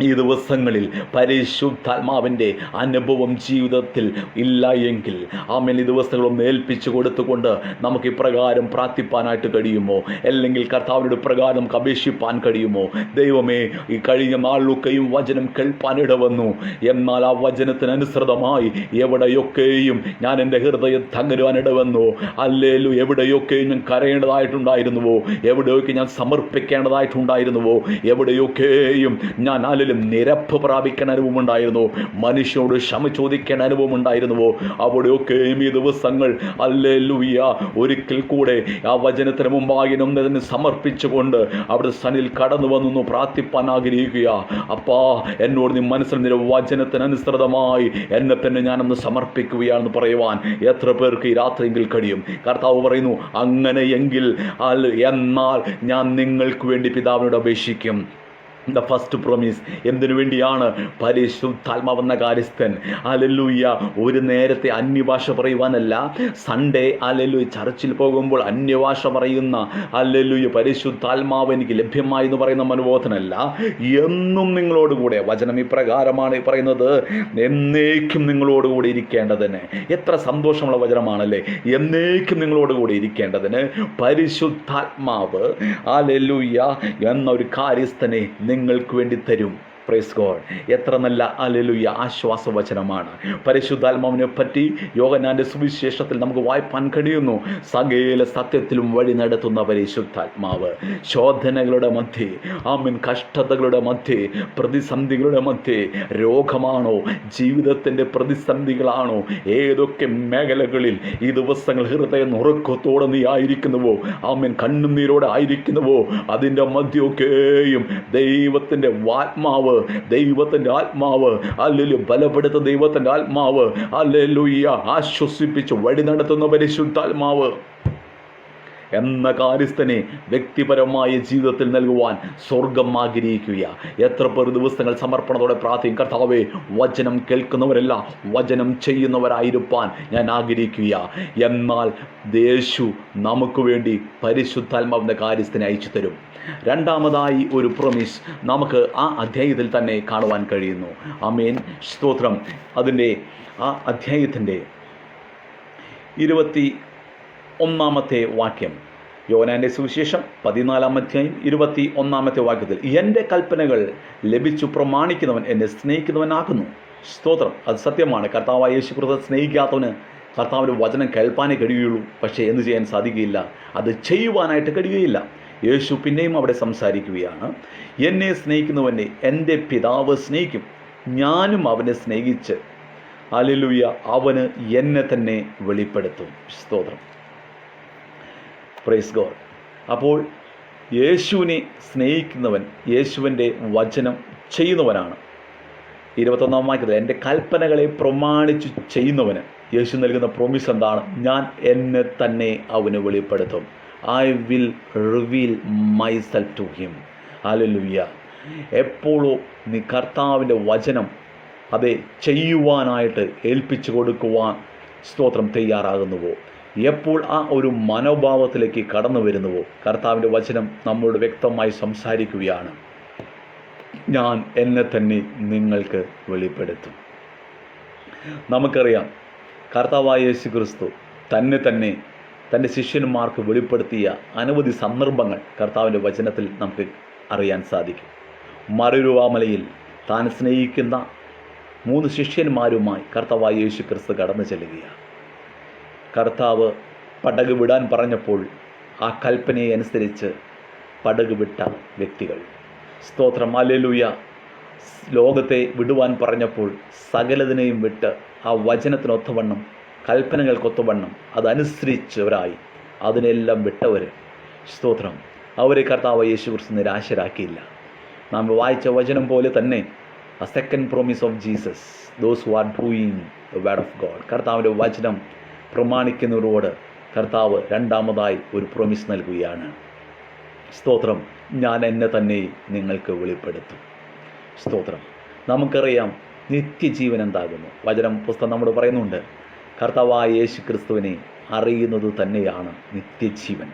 ഈ ദിവസങ്ങളിൽ പരിശുദ്ധാത്മാവിൻ്റെ അനുഭവം ജീവിതത്തിൽ ഇല്ല എങ്കിൽ ആമേൻ ഈ ദിവസങ്ങളൊന്ന് ഏൽപ്പിച്ചു കൊടുത്തുകൊണ്ട് നമുക്ക് ഇപ്രകാരം പ്രാർത്ഥിപ്പാനായിട്ട് കഴിയുമോ? അല്ലെങ്കിൽ കർത്താവിനോട് പ്രകാരം നമുക്ക് അപേക്ഷിപ്പാൻ കഴിയുമോ? ദൈവമേ, ഈ കഴിഞ്ഞ നാളിലൊക്കെയും വചനം കേൾപ്പാനിട വന്നു. എന്നാൽ ആ വചനത്തിനനുസൃതമായി എവിടെയൊക്കെയും ഞാൻ എൻ്റെ ഹൃദയം തകരുവാനിട വന്നു. ഹല്ലേലൂയ. എവിടെയൊക്കെയും ഞാൻ കരയേണ്ടതായിട്ടുണ്ടായിരുന്നുവോ, എവിടെയൊക്കെ ഞാൻ സമർപ്പിക്കേണ്ടതായിട്ടുണ്ടായിരുന്നുവോ, എവിടെയൊക്കെയും ഞാൻ നിരപ്പ് പ്രാപിക്കേണ്ട അനുഭവമുണ്ടായിരുന്നു, മനുഷ്യനോട് ക്ഷമ ചോദിക്കേണ്ട അനുഭവമുണ്ടായിരുന്നുവോ, അവിടെയൊക്കെയും ഈ ദിവസങ്ങൾ ഹല്ലേലൂയ ഒരിക്കൽ കൂടെ ആ വചനത്തിന് മുമ്പായി ഒന്നതിന് സമർപ്പിച്ചുകൊണ്ട് അവിടെ സന്നിധിയിൽ കടന്നു വന്നു പ്രാർത്ഥിപ്പാൻ ആഗ്രഹിക്കുക. അപ്പാ, എന്നോട് നീ മനസ്സിൽ നിന്റെ വചനത്തിനനുസൃതമായി എന്നെ തന്നെ ഞാനൊന്ന് സമർപ്പിക്കുകയാണെന്ന് പറയുവാൻ എത്ര പേർക്ക് ഈ രാത്രിയെങ്കിൽ കഴിയും? കർത്താവ് പറയുന്നു, അങ്ങനെയെങ്കിൽ എന്നാൽ ഞാൻ നിങ്ങൾക്ക് വേണ്ടി പിതാവിനോട് അപേക്ഷിക്കും. ദ ഫസ്റ്റ് പ്രൊമിസ് എന്തിനു വേണ്ടിയാണ്? പരിശുദ്ധാത്മാവെന്ന കാര്യസ്ഥൻ. ഹല്ലേലൂയ. ഒരു നേരത്തെ അന്യഭാഷ പറയുവാനല്ല, സൺഡേ ഹല്ലേലൂയ ചർച്ചിൽ പോകുമ്പോൾ അന്യഭാഷ പറയുന്ന ഹല്ലേലൂയ പരിശുദ്ധാത്മാവ് എനിക്ക് ലഭ്യമായി എന്ന് പറയുന്ന മനോബോധനല്ല, എന്നും നിങ്ങളോടുകൂടെ. വചനം ഇപ്രകാരമാണ് പറയുന്നത്, എന്നേക്കും നിങ്ങളോടുകൂടി ഇരിക്കേണ്ടതിന്. എത്ര സന്തോഷമുള്ള വചനമാണല്ലേ! എന്നേക്കും നിങ്ങളോടുകൂടി ഇരിക്കേണ്ടതിന് പരിശുദ്ധാത്മാവ് ഹല്ലേലൂയ എന്നൊരു കാര്യസ്ഥനെ നിങ്ങൾക്ക് വേണ്ടി തരും. Praise God. എത്ര നല്ല ഹല്ലേലൂയ ആശ്വാസവചനമാണ്. പരിശുദ്ധാത്മാവിനെ പറ്റി യോഹന്നാന്റെ സുവിശേഷത്തിൽ നമുക്ക് വായിപ്പാൻ കഴിയുന്നു. സകല സത്യത്തിലും വഴി നടത്തുന്ന പരിശുദ്ധാത്മാവ്. ശോധനകളുടെ മധ്യേ, ആമേൻ, കഷ്ടതകളുടെ മധ്യേ, പ്രതിസന്ധികളുടെ മധ്യേ, രോഗമാണോ, ജീവിതത്തിൻ്റെ പ്രതിസന്ധികളാണോ, ഏതൊക്കെ മേഖലകളിൽ ഈ ദിവസങ്ങൾ ഹൃദയ നുറുക്കത്തോടെ നീ ആയിരിക്കുന്നുവോ, ആമേൻ, കണ്ണുനീരോടെ ആയിരിക്കുന്നുവോ, അതിൻ്റെ മധ്യമൊക്കെയും ദൈവത്തിൻ്റെ ആത്മാവ് ഹല്ലേലൂയ ബലപ്പെടുത്തുന്ന ദൈവത്തിൻ്റെ ആത്മാവ് ഹല്ലേലൂയ ആശ്വസിപ്പിച്ച് വഴി നടത്തുന്ന പരിശുദ്ധാത്മാവ് എന്ന കാര്യസ്ഥനെ വ്യക്തിപരമായ ജീവിതത്തിൽ നൽകുവാൻ സ്വർഗം ആഗ്രഹിക്കുക. എത്ര പേർ ദിവസങ്ങൾ സമർപ്പണത്തോടെ പ്രാർത്ഥിക്കും, കർത്താവേ, വചനം കേൾക്കുന്നവരല്ല വചനം ചെയ്യുന്നവരായിരിക്കാൻ ഞാൻ ആഗ്രഹിക്കുക. എന്നാൽ യേശു നമുക്ക് വേണ്ടി പരിശുദ്ധാത്മാവിൻ്റെ കാര്യസ്ഥനെ അയച്ചു തരും. രണ്ടാമതായി ഒരു പ്രൊമിസ് നമുക്ക് ആ അധ്യായത്തിൽ തന്നെ കാണുവാൻ കഴിയുന്നു. ആമേൻ, സ്തോത്രം. അതിൻ്റെ ആ അധ്യായത്തിൻ്റെ 21 വാക്യം, യോഹന്നാന്റെ സുവിശേഷം 14 അധ്യായം 21 വാക്യത്തിൽ, എൻ്റെ കൽപ്പനകൾ ലഭിച്ചു പ്രമാണിക്കുന്നവൻ എന്നെ സ്നേഹിക്കുന്നവനാകുന്നു. സ്തോത്രം. അത് സത്യമാണ്. കർത്താവായ യേശു ക്രിസ്തുവിനെ സ്നേഹിക്കാത്തവന് കർത്താവിൻ്റെ വചനം കേൾപ്പാനേ കഴിയുകയുള്ളൂ. പക്ഷേ എന്ത് ചെയ്യാൻ സാധിക്കുകയില്ല, അത് ചെയ്യുവാനായിട്ട് കഴിയുകയില്ല. യേശു പിന്നെയും അവിടെ സംസാരിക്കുകയാണ്. എന്നെ സ്നേഹിക്കുന്നവനെ എൻ്റെ പിതാവ് സ്നേഹിക്കും, ഞാനും അവനെ സ്നേഹിച്ച് ഹല്ലേലൂയ അവന് എന്നെ തന്നെ വെളിപ്പെടുത്തും. സ്തോത്രം. Praise God. അപ്പോൾ യേശുവിനെ സ്നേഹിക്കുന്നവൻ യേശുവിൻ്റെ വചനം ചെയ്യുന്നവനാണ്. 21 വാക്യത്തിൽ, എൻ്റെ കൽപ്പനകളെ പ്രമാണിച്ചു ചെയ്യുന്നവന് യേശു നൽകുന്ന പ്രോമിസ് എന്താണ്? ഞാൻ എന്നെ തന്നെ അവന് വെളിപ്പെടുത്തും. I will reveal myself to him. Hallelujah. എപ്പോഴോ നീ കർത്താവിൻ്റെ വചനം അതെ ചെയ്യുവാനായിട്ട് ഏൽപ്പിച്ചു കൊടുക്കുവാൻ സ്തോത്രം തയ്യാറാകുന്നുവോ, എപ്പോൾ ആ ഒരു മനോഭാവത്തിലേക്ക് കടന്നു വരുന്നുവോ, കർത്താവിൻ്റെ വചനം നമ്മളോട് വ്യക്തമായി സംസാരിക്കുകയാണ്. ഞാൻ എന്നെ തന്നെ നിങ്ങൾക്ക് വെളിപ്പെടുത്തും. നമുക്കറിയാം കർത്താവായ യേശു ക്രിസ്തു തന്നെ തൻ്റെ ശിഷ്യന്മാർക്ക് വെളിപ്പെടുത്തിയ അനവധി സന്ദർഭങ്ങൾ കർത്താവിൻ്റെ വചനത്തിൽ നമുക്ക് അറിയാൻ സാധിക്കും. മറുരൂപാമലയിൽ താൻ സ്നേഹിക്കുന്ന 3 ശിഷ്യന്മാരുമായി കർത്താവായ യേശു ക്രിസ്തു കടന്നു ചെല്ലുകയാണ്. കർത്താവ് പടക് വിടാൻ പറഞ്ഞപ്പോൾ ആ കൽപ്പനയെ അനുസരിച്ച് പടക് വിട്ട വ്യക്തികൾ. സ്തോത്രം. ഹല്ലേലൂയ. ലോകത്തെ വിടുവാൻ പറഞ്ഞപ്പോൾ സകലതിനെയും വിട്ട് ആ വചനത്തിനൊത്തവണ്ണം, കൽപ്പനകൾക്കൊത്തവണ്ണം അതനുസരിച്ചവരായി അതിനെല്ലാം വിട്ടവർ. സ്തോത്രം. അവരെ കർത്താവ് യേശു ക്രിസ്തു നിരാശരാക്കിയില്ല. നാം വായിച്ച വചനം പോലെ തന്നെ a second promise of Jesus, those who are doing the word of God. കർത്താവിൻ്റെ വചനം പ്രമാണിക്കുന്നവരോട് കർത്താവ് രണ്ടാമതായി ഒരു പ്രോമിസ് നൽകുകയാണ്. സ്തോത്രം. ഞാൻ എന്നെ തന്നെ നിങ്ങൾക്ക് വെളിപ്പെടുത്തും. സ്തോത്രം. നമുക്കറിയാം നിത്യജീവൻ എന്താകുന്നു. വചനം പുസ്തകം നമ്മോട് പറയുന്നുണ്ട്, കർത്താവായ യേശു ക്രിസ്തുവിനെ അറിയുന്നത് തന്നെയാണ് നിത്യജീവൻ.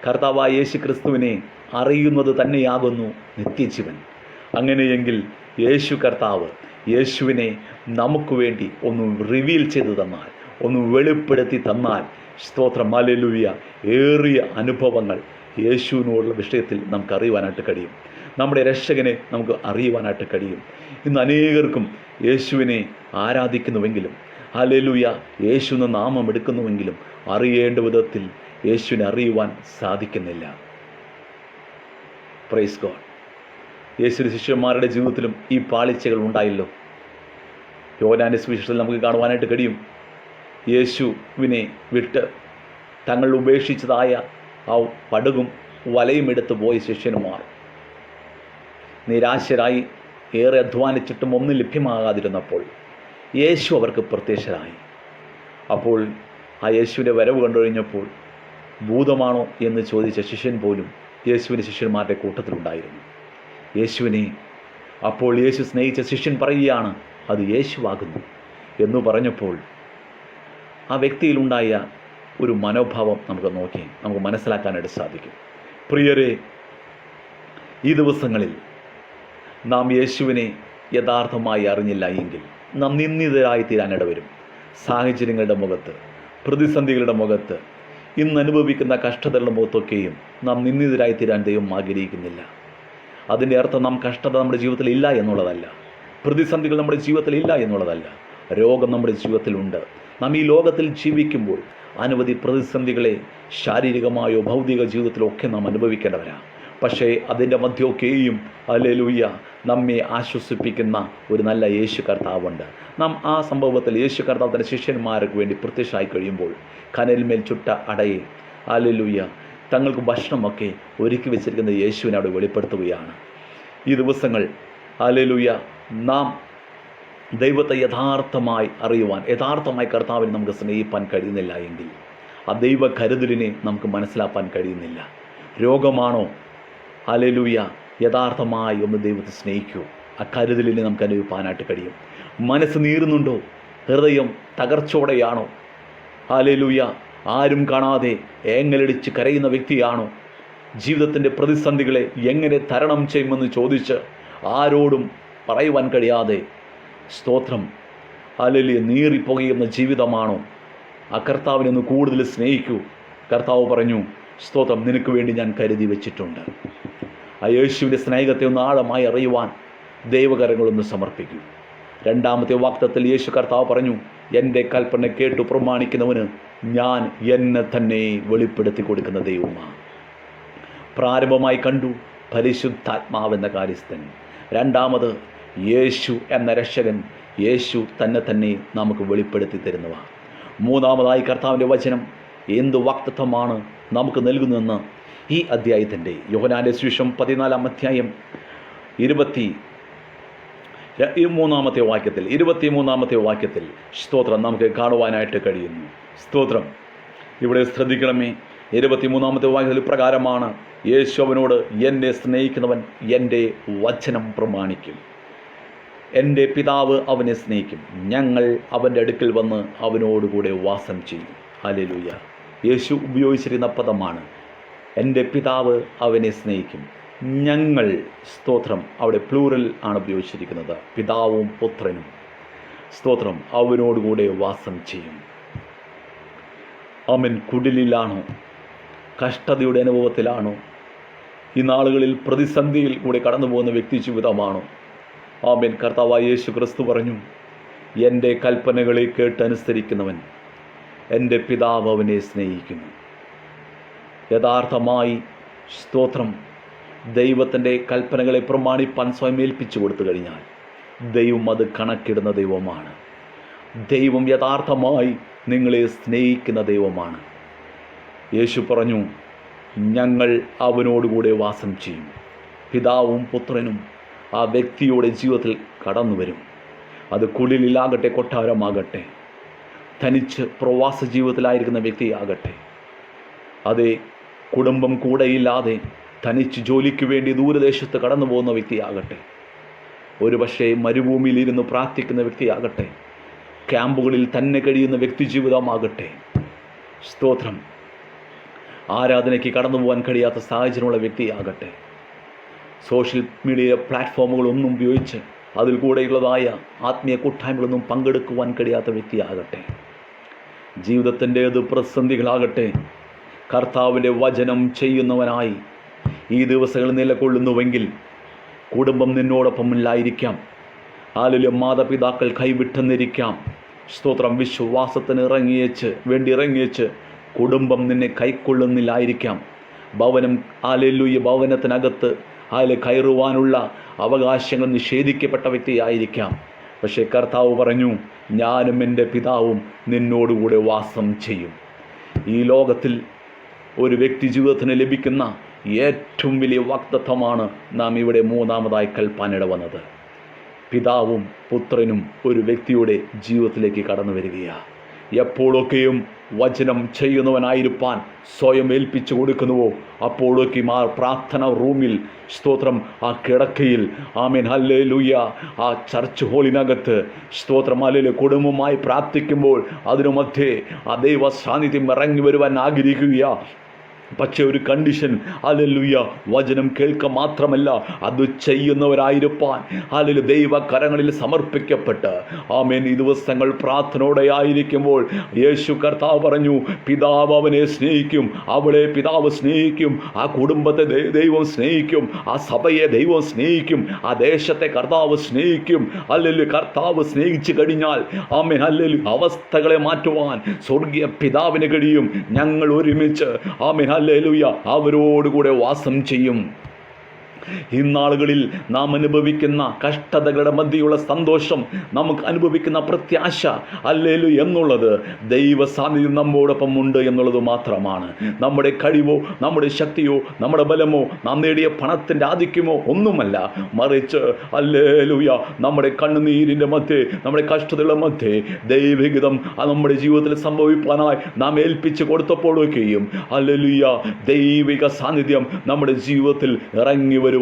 കർത്താവായ യേശു ക്രിസ്തുവിനെ അറിയുന്നത് തന്നെയാകുന്നു നിത്യജീവൻ. അങ്ങനെയെങ്കിൽ യേശു കർത്താവ് യേശുവിനെ നമുക്ക് വേണ്ടി ഒന്ന് റിവീൽ ചെയ്തു തന്നാൽ, ഒന്ന് വെളിപ്പെടുത്തി തന്നാൽ, സ്തോത്രം, ഹല്ലേലൂയ, ഏറിയ അനുഭവങ്ങൾ യേശുവിനോടുള്ള വിഷയത്തിൽ നമുക്ക് അറിയുവാനായിട്ട് കഴിയും. നമ്മുടെ രക്ഷകനെ നമുക്ക് അറിയുവാനായിട്ട് കഴിയും. ഇന്ന് അനേകർക്കും യേശുവിനെ ആരാധിക്കുന്നുവെങ്കിലും, ഹല്ലേലൂയ, യേശു എന്ന നാമം എടുക്കുന്നുവെങ്കിലും അറിയേണ്ട വിധത്തിൽ യേശുവിനെ അറിയുവാൻ സാധിക്കുന്നില്ല. Praise God. യേശുവിൻ്റെ ശിഷ്യന്മാരുടെ ജീവിതത്തിലും ഈ പാളിച്ചകൾ ഉണ്ടായല്ലോ. യോഹന്നാന്റെ സുവിശേഷത്തിൽ നമുക്ക് കാണുവാനായിട്ട് കഴിയും. യേശുവിനെ വിട്ട് തങ്ങൾ ഉപേക്ഷിച്ചതായ ആ പടകും വലയും എടുത്ത് പോയ ശിഷ്യന്മാർ നിരാശരായി ഏറെ അധ്വാനിച്ചിട്ടും ഒന്നും ലഭ്യമാകാതിരുന്നപ്പോൾ യേശു അവർക്ക് പ്രത്യക്ഷനായി. അപ്പോൾ ആ യേശുവിൻ്റെ വരവ് കണ്ടു കഴിഞ്ഞപ്പോൾ ഭൂതമാണോ എന്ന് ചോദിച്ച ശിഷ്യൻ പോലും യേശുവിൻ്റെ ശിഷ്യന്മാരുടെ കൂട്ടത്തിലുണ്ടായിരുന്നു. യേശുവിനെ അപ്പോൾ യേശു സ്നേഹിച്ച ശിഷ്യൻ പറയുകയാണ്, അത് യേശുവാകുന്നു എന്ന് പറഞ്ഞപ്പോൾ ആ വ്യക്തിയിലുണ്ടായ ഒരു മനോഭാവം നമുക്ക് മനസ്സിലാക്കാനായിട്ട് സാധിക്കും. പ്രിയരെ, ഈ ദിവസങ്ങളിൽ നാം യേശുവിനെ യഥാർത്ഥമായി അറിഞ്ഞില്ല എങ്കിൽ നാം നിന്ദിതരായി തീരാനിട വരും. സാഹചര്യങ്ങളുടെ മുഖത്ത്, പ്രതിസന്ധികളുടെ മുഖത്ത്, ഇന്ന് അനുഭവിക്കുന്ന കഷ്ടതകളുടെ മുഖത്തൊക്കെയും നാം നിന്ദിതരായി തീരാൻ ദൈവം ആഗ്രഹിക്കുന്നില്ല. അതിൻ്റെ അർത്ഥം നാം കഷ്ടത നമ്മുടെ ജീവിതത്തിൽ ഇല്ല എന്നുള്ളതല്ല, പ്രതിസന്ധികൾ നമ്മുടെ ജീവിതത്തിൽ ഇല്ല എന്നുള്ളതല്ല. രോഗം നമ്മുടെ ജീവിതത്തിലുണ്ട്. നാം ഈ ലോകത്തിൽ ജീവിക്കുമ്പോൾ അനവധി പ്രതിസന്ധികളെ ശാരീരികമായോ ഭൗതിക ജീവിതത്തിലോ ഒക്കെ നാം അനുഭവിക്കേണ്ടവരാണ്. പക്ഷേ അതിൻ്റെ മധ്യമൊക്കെയും ഹല്ലേലൂയ നമ്മെ ആശ്വസിപ്പിക്കുന്ന ഒരു നല്ല യേശു കർത്താവുണ്ട്. നാം ആ സംഭവത്തിൽ യേശു കർത്താവ് തൻ്റെ ശിഷ്യന്മാർക്ക് വേണ്ടി പ്രത്യക്ഷമായി കഴിയുമ്പോൾ കനലിന്മേൽ ചുട്ട അടയെ ഹല്ലേലൂയ തങ്ങൾക്ക് ഭക്ഷണമൊക്കെ ഒരുക്കി വെച്ചിരിക്കുന്ന യേശുവിനെ അവിടെ വെളിപ്പെടുത്തുകയാണ്. ഈ ദിവസങ്ങൾ ഹല്ലേലൂയ നാം ദൈവത്തെ യഥാർത്ഥമായി അറിയുവാൻ, യഥാർത്ഥമായി കർത്താവിനെ നമുക്ക് സ്നേഹിപ്പാൻ കഴിയുന്നില്ല എങ്കിൽ ആ ദൈവ കരുതലിനെ നമുക്ക് മനസ്സിലാക്കാൻ കഴിയുന്നില്ല. രോഗമാണോ? ഹല്ലേലൂയ യഥാർത്ഥമായി ഒന്ന് ദൈവത്തെ സ്നേഹിക്കൂ. ആ കരുതലിനെ നമുക്ക് അനുഭവിപ്പാനായിട്ട് കഴിയും. മനസ്സ് നീറുന്നുണ്ടോ? ഹൃദയം തകർച്ചയോടെയാണോ? ഹല്ലേലൂയ ആരും കാണാതെ ഏങ്ങലടിച്ച് കരയുന്ന വ്യക്തിയാണോ? ജീവിതത്തിൻ്റെ പ്രതിസന്ധികളെ എങ്ങനെ തരണം ചെയ്യുമെന്ന് ചോദിച്ച് ആരോടും പറയുവാൻ കഴിയാതെ സ്തോത്രം ഹല്ലേലൂയ നീറിപ്പോകുന്ന ജീവിതമാണോ? ആ കർത്താവിനെ ഒന്ന് കൂടുതൽ സ്നേഹിക്കൂ. കർത്താവ് പറഞ്ഞു, സ്തോത്രം, നിനക്ക് വേണ്ടി ഞാൻ കരുതി വെച്ചിട്ടുണ്ട്. ആ യേശുവിൻ്റെ സ്നേഹത്തെ ഒന്ന് ആഴമായി അറിയുവാൻ ദൈവകരങ്ങളൊന്ന് സമർപ്പിക്കൂ. രണ്ടാമത്തെ വാക്തത്തിൽ യേശു കർത്താവ് പറഞ്ഞു, എൻ്റെ കൽപ്പന കേട്ടു പ്രമാണിക്കുന്നവന് ഞാൻ എന്നെ തന്നെ വെളിപ്പെടുത്തി കൊടുക്കുന്ന ദൈവമാണ്. പ്രാരംഭമായി കണ്ടു പരിശുദ്ധാത്മാവെന്ന കാര്യസ്ഥൻ. രണ്ടാമത് യേശു എന്ന രക്ഷകൻ. യേശു തന്നെ നമുക്ക് വെളിപ്പെടുത്തി തരുന്നവ. മൂന്നാമതായി കർത്താവിൻ്റെ വചനം എന്ത് വാഗ്ദത്തമാണ് നമുക്ക് നൽകുന്നതെന്ന് ഈ അധ്യായത്തിൻ്റെ യോഹന്നാന്റെ സുവിശേഷം 14-ാം അധ്യായം 23-ാമത്തെ വാക്യത്തിൽ സ്തോത്രം നമുക്ക് കാണുവാനായിട്ട് കഴിയുന്നു. സ്തോത്രം, ഇവിടെ ശ്രദ്ധിക്കണമേ. 23-ാമത്തെ വാക്യത്തിൽ പ്രകാരമാണ്, യേശു അവനോട്, എന്നെ സ്നേഹിക്കുന്നവൻ എൻ്റെ വചനം പ്രമാണിക്കും. എൻ്റെ പിതാവ് അവനെ സ്നേഹിക്കും. ഞങ്ങൾ അവൻ്റെ അടുക്കൽ വന്ന് അവനോടുകൂടെ വാസം ചെയ്യും. ഹല്ലേലൂയ. യേശു ഉപയോഗിച്ചിരുന്ന പദമാണ് എൻ്റെ പിതാവ് അവനെ സ്നേഹിക്കും. ഞങ്ങൾ, സ്തോത്രം, അവിടെ പ്ലൂറൽ ആണ് ഉപയോഗിച്ചിരിക്കുന്നത്. പിതാവും പുത്രനും, സ്തോത്രം, അവനോടുകൂടെ വാസം ചെയ്യും. അവൻ കുടിലിലാണോ? കഷ്ടതയുടെ അനുഭവത്തിലാണോ? ഈ നാളുകളിൽ പ്രതിസന്ധിയിൽ കൂടെ കടന്നു പോകുന്ന വ്യക്തി ജീവിതമാണോ? ആമേൻ. കർത്താവായ യേശു ക്രിസ്തു പറഞ്ഞു, എൻ്റെ കൽപ്പനകളെ കേട്ടനുസരിക്കുന്നവൻ എൻ്റെ പിതാവ് അവനെ സ്നേഹിക്കുന്നു. യഥാർത്ഥമായി സ്തോത്രം ദൈവത്തിൻ്റെ കൽപ്പനകളെ പ്രമാണിപ്പാൻ സ്വയം ഏൽപ്പിച്ചു കൊടുത്തു കഴിഞ്ഞാൽ ദൈവം അത് കണക്കിടുന്ന ദൈവമാണ്. ദൈവം യഥാർത്ഥമായി നിങ്ങളെ സ്നേഹിക്കുന്ന ദൈവമാണ്. യേശു പറഞ്ഞു, ഞങ്ങൾ അവനോടുകൂടെ വാസം ചെയ്യും. പിതാവും പുത്രനും ആ വ്യക്തിയുടെ ജീവിതത്തിൽ കടന്നു വരും. അത് കുടിലിലാകട്ടെ, കൊട്ടാരമാകട്ടെ, തനിച്ച് പ്രവാസ ജീവിതത്തിലായിരിക്കുന്ന വ്യക്തിയാകട്ടെ, അതേ കുടുംബം കൂടെയില്ലാതെ തനിച്ച് ജോലിക്ക് വേണ്ടി ദൂരദേശത്ത് കടന്നു പോകുന്ന വ്യക്തിയാകട്ടെ, ഒരുപക്ഷെ മരുഭൂമിയിലിരുന്ന് പ്രാർത്ഥിക്കുന്ന വ്യക്തിയാകട്ടെ, ക്യാമ്പുകളിൽ തന്നെ കഴിയുന്ന വ്യക്തി ജീവിതമാകട്ടെ, സ്തോത്രം, ആരാധനയ്ക്ക് കടന്നു പോകാൻ കഴിയാത്ത സാഹചര്യമുള്ള വ്യക്തിയാകട്ടെ, സോഷ്യൽ മീഡിയ പ്ലാറ്റ്ഫോമുകളൊന്നും ഉപയോഗിച്ച് അതിൽ കൂടെയുള്ളതായ ആത്മീയ കൂട്ടായ്മകളൊന്നും പങ്കെടുക്കുവാൻ കഴിയാത്ത വ്യക്തിയാകട്ടെ, ജീവിതത്തിൻ്റെ ഏത് പ്രതിസന്ധികളാകട്ടെ, കർത്താവിൻ്റെ വചനം ചെയ്യുന്നവനായി ഈ ദിവസങ്ങൾ നിലകൊള്ളുന്നുവെങ്കിൽ കുടുംബം നിന്നോടൊപ്പമില്ലായിരിക്കാം. ആലിലെ മാതാപിതാക്കൾ കൈവിട്ടെന്നിരിക്കാം. സ്തോത്രം, വിശ്വാസത്തിന് ഇറങ്ങിയേച്ച് കുടുംബം നിന്നെ കൈക്കൊള്ളുന്നില്ലായിരിക്കാം. ഭവനം ഭവനത്തിനകത്ത് കയറുവാനുള്ള അവകാശങ്ങൾ നിഷേധിക്കപ്പെട്ട വ്യക്തിയായിരിക്കാം. പക്ഷേ കർത്താവ് പറഞ്ഞു, ഞാനും എൻ്റെ പിതാവും നിന്നോടുകൂടെ വാസം ചെയ്യും. ഈ ലോകത്തിൽ ഒരു വ്യക്തി ജീവിതത്തിന് ലഭിക്കുന്ന ഏറ്റവും വലിയ വാഗ്ദത്തമാണ് നാം ഇവിടെ മൂന്നാമതായി കൽപ്പാനിട വന്നത്. പിതാവും പുത്രനും ഒരു വ്യക്തിയുടെ ജീവിതത്തിലേക്ക് കടന്നു വരികയാണ്. എപ്പോഴൊക്കെയും വചനം ചെയ്യുന്നവനായിരിക്കാൻ സ്വയം ഏൽപ്പിച്ചു കൊടുക്കുന്നുവോ അപ്പോഴൊക്കെയും ആ പ്രാർത്ഥന റൂമിൽ, സ്തോത്രം, ആ കിടക്കയിൽ, ആമേൻ, ഹല്ലേലൂയ, ആ ചർച്ച് ഹോളിനകത്ത്, സ്തോത്രം, ഹല്ലേലൂയ, കുടുംബമായി പ്രാർത്ഥിക്കുമ്പോൾ അതിനു മധ്യേ ആ ദൈവ സാന്നിധ്യം ഇറങ്ങി വരുവാൻ ആഗ്രഹിക്കുക. പക്ഷേ ഒരു കണ്ടീഷൻ, ഹല്ലേലൂയ, വചനം കേൾക്കുക മാത്രമല്ല അത് ചെയ്യുന്നവരായിരിക്കാൻ ഹല്ലേലൂയ ദൈവകരങ്ങളിൽ സമർപ്പിക്കപ്പെട്ട് ആമേൻ ഈ ദിവസങ്ങൾ പ്രാർത്ഥനയോടെ ആയിരിക്കുമ്പോൾ യേശു കർത്താവ് പറഞ്ഞു, പിതാവ് അവനെ സ്നേഹിക്കും, അവളെ പിതാവ് സ്നേഹിക്കും, ആ കുടുംബത്തെ ദൈവം സ്നേഹിക്കും, ആ സഭയെ ദൈവം സ്നേഹിക്കും, ആ ദേശത്തെ കർത്താവ് സ്നേഹിക്കും. ഹല്ലേലൂയ, കർത്താവ് സ്നേഹിച്ചു കഴിഞ്ഞാൽ ആമേൻ ഹല്ലേലൂയ അവസ്ഥകളെ മാറ്റുവാൻ സ്വർഗീയ പിതാവിന് കഴിയും. ഞങ്ങൾ ഒരുമിച്ച് ആമേൻ ഹല്ലേലൂയ അവരോടുകൂടെ വാസം ചെയ്യും. ഇന്നാളുകളിൽ നാം അനുഭവിക്കുന്ന കഷ്ടതകളുടെ മധ്യയുള്ള സന്തോഷം, നമുക്ക് അനുഭവിക്കുന്ന പ്രത്യാശ ഹല്ലേലൂയ എന്നുള്ളത് ദൈവ സാന്നിധ്യം നമ്മോടൊപ്പം ഉണ്ട് എന്നുള്ളത് മാത്രമാണ്. നമ്മുടെ കഴിവോ നമ്മുടെ ശക്തിയോ നമ്മുടെ ബലമോ നാം നേടിയ പണത്തിൻ്റെ ആധിക്യമോ ഒന്നുമല്ല, മറിച്ച് ഹല്ലേലൂയ നമ്മുടെ കണ്ണുനീരിൻ്റെ മധ്യേ, നമ്മുടെ കഷ്ടതകളുടെ മധ്യേ ദൈവഹിതം നമ്മുടെ ജീവിതത്തിൽ സംഭവിക്കാനായി നാം ഏൽപ്പിച്ച് കൊടുത്തപ്പോഴൊക്കെയും ഹല്ലേലൂയ ദൈവിക സാന്നിധ്യം നമ്മുടെ ജീവിതത്തിൽ ഇറങ്ങി വരുവാനിട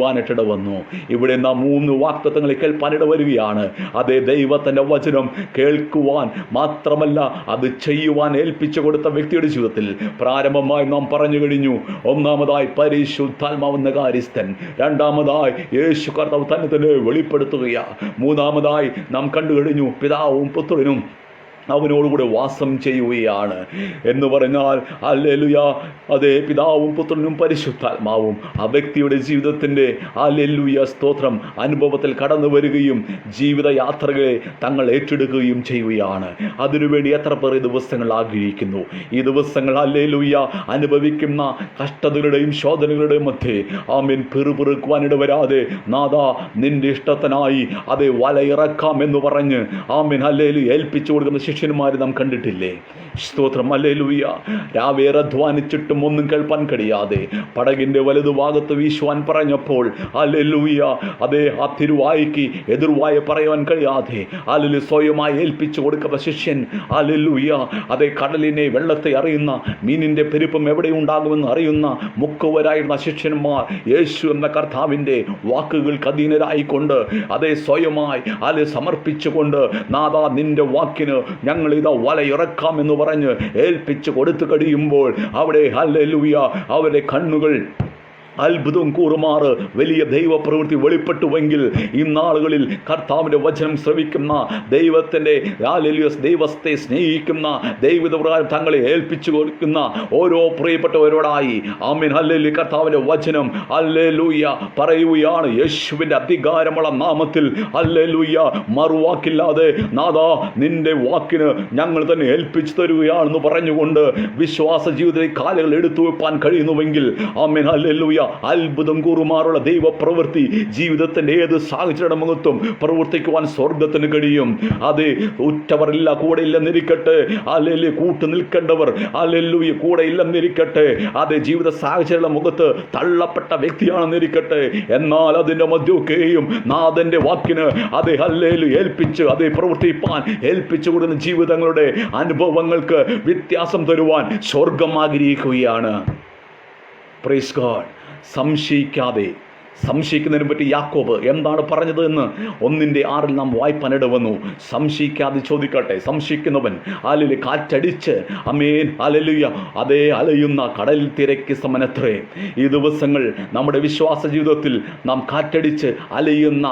വന്നു. ഇവിടെ നാം 3 വാഗ്ദത്തങ്ങൾ കേൾപ്പാനിട വരികയാണ്. അതേ ദൈവത്തിൻ്റെ വചനം കേൾക്കുവാൻ മാത്രമല്ല അത് ചെയ്യുവാൻ ഏൽപ്പിച്ചു കൊടുത്ത വ്യക്തിയുടെ ജീവിതത്തിൽ പ്രാരംഭമായി നാം പറഞ്ഞു കഴിഞ്ഞു. ഒന്നാമതായി പരിശുദ്ധാത്മാവെന്ന കാര്യസ്ഥൻ, രണ്ടാമതായി യേശു കർത്താവ് തന്നെ വെളിപ്പെടുത്തുകയാണ്, മൂന്നാമതായി നാം കണ്ടു കഴിഞ്ഞു പിതാവും പുത്രനും അവനോടുകൂടെ വാസം ചെയ്യുകയാണ് എന്ന് പറഞ്ഞാൽ ഹല്ലേലൂയ അതേ പിതാവും പുത്രനും പരിശുദ്ധാത്മാവും ആ വ്യക്തിയുടെ ജീവിതത്തിൻ്റെ ഹല്ലേലൂയ സ്തോത്രം അനുഭവത്തിൽ കടന്നു വരികയും ജീവിതയാത്രകളെ തങ്ങൾ ഏറ്റെടുക്കുകയും ചെയ്യുകയാണ്. അതിനുവേണ്ടി എത്ര പേർ ഈ ദിവസങ്ങൾ ആഗ്രഹിക്കുന്നു. ഈ ദിവസങ്ങൾ ഹല്ലേലൂയ അനുഭവിക്കുന്ന കഷ്ടതകളുടെയും ശോധനകളുടെയും മധ്യേ ആമേൻ പെറുപെറുക്കുവാനിട വരാതെ നാഥാ നിന്റെ ഇഷ്ടത്തിനായി അതേ വലയിറക്കാം എന്ന് പറഞ്ഞ് ആമേൻ ഹല്ലേലൂയ ഏൽപ്പിച്ചു കൊടുക്കുന്ന ശിഷ്യന്മാർ നാം കണ്ടിട്ടില്ലേ? സ്തോത്രം, ഹല്ലേലൂയ. രാവേറെ അധ്വാനിച്ചിട്ടും ഒന്നും കേൾപ്പാൻ കഴിയാതെ പടകിൻ്റെ വലതുഭാഗത്ത് വീശുവാൻ പറഞ്ഞപ്പോൾ ഹല്ലേലൂയ അതേ ആ തിരുവായ്ക്ക് എതിർവായ പറയുവാൻ കഴിയാതെ ഹല്ലേലൂയ സ്വയമായി ഏൽപ്പിച്ചു കൊടുക്കുന്ന ശിഷ്യൻ ഹല്ലേലൂയ അതേ കടലിനെ വെള്ളത്തെ അറിയുന്ന മീനിൻ്റെ പെരുപ്പം എവിടെയുണ്ടാകുമെന്ന് അറിയുന്ന മുക്കുവരായിരുന്ന ശിഷ്യന്മാർ യേശു എന്ന കർത്താവിൻ്റെ വാക്കുകൾക്ക് അധീനരായിക്കൊണ്ട് അതേ സ്വയമായി അല്ലെ സമർപ്പിച്ചുകൊണ്ട് നാഥാ നിന്റെ വാക്കിന് ഞങ്ങളിതാ വലയിറക്കാം എന്ന് പറഞ്ഞ് ഏൽപ്പിച്ചു കൊടുത്തു കഴിയുമ്പോൾ അവിടെ ഹല്ലേലൂയ അവരുടെ കണ്ണുകൾ അത്ഭുതം കൂറുമാറ് വലിയ ദൈവപ്രവൃത്തി വെളിപ്പെട്ടുവെങ്കിൽ ഇന്നാളുകളിൽ കർത്താവിൻ്റെ വചനം ശ്രവിക്കുന്ന ദൈവത്തിൻ്റെ ദൈവത്തെ സ്നേഹിക്കുന്ന ദൈവപ്രകാരം തങ്ങളെ ഏൽപ്പിച്ചു കൊടുക്കുന്ന ഓരോ പ്രിയപ്പെട്ടവരോടായി ആമേൻ ഹല്ലേലൂയ കർത്താവിൻ്റെ വചനം ഹല്ലേലൂയ പറയുകയാണ്. യേശുവിൻ്റെ അധികാരമുള്ള നാമത്തിൽ ഹല്ലേലൂയ മറുവാക്കില്ലാതെ നാഥാ നിന്റെ വാക്കിന് ഞങ്ങൾ തന്നെ ഏൽപ്പിച്ചു തരുകയാണെന്ന് പറഞ്ഞുകൊണ്ട് വിശ്വാസ ജീവിതത്തിലെ കാലുകൾ എടുത്തു വെപ്പാൻ കഴിയുന്നുവെങ്കിൽ ആമേൻ ഹല്ലേലൂയ അത്ഭുതം കൂറുമാറുള്ള ദൈവപ്രവൃത്തി ജീവിതത്തിൻ്റെ ഏത് സാഹചര്യ മുഖത്തും പ്രവർത്തിക്കുവാൻ സ്വർഗത്തിന് കഴിയും. അത് ഉറ്റവരില്ല കൂടെ ഇല്ലെന്നിരിക്കട്ടെ, അല്ലെങ്കിൽ കൂട്ടു നിൽക്കേണ്ടവർ ഹല്ലേലൂയ കൂടെ ഇല്ലെന്നിരിക്കട്ടെ, അത് ജീവിത സാഹചര്യ മുഖത്ത് തള്ളപ്പെട്ട വ്യക്തിയാണെന്നിരിക്കട്ടെ, എന്നാൽ അതിൻ്റെ മധ്യമൊക്കെയും നാഥൻ്റെ വാക്കിന് അത് ഹല്ലേലൂയ ഏൽപ്പിച്ച് അത് പ്രവർത്തിപ്പാൻ ഏൽപ്പിച്ചു കൊടുക്കുന്ന ജീവിതങ്ങളുടെ അനുഭവങ്ങൾക്ക് വ്യത്യാസം തരുവാൻ സ്വർഗം ആഗ്രഹിക്കുകയാണ്. Praise God. സംശയിക്കുന്നതിനെ പറ്റി യാക്കോബ് എന്താണ് പറഞ്ഞത് എന്ന് 1:6 നാം വായ്പനിട വന്നു. സംശയിക്കാതെ ചോദിക്കട്ടെ. സംശയിക്കുന്നവൻ ഹല്ലേലൂയ കാറ്റടിച്ച് അമേൻ ഹല്ലേലൂയ അതേ അലയുന്ന കടൽ തിരക്ക് സമനത്രേ. ഈ ദിവസങ്ങൾ നമ്മുടെ വിശ്വാസ ജീവിതത്തിൽ നാം കാറ്റടിച്ച് അലയുന്ന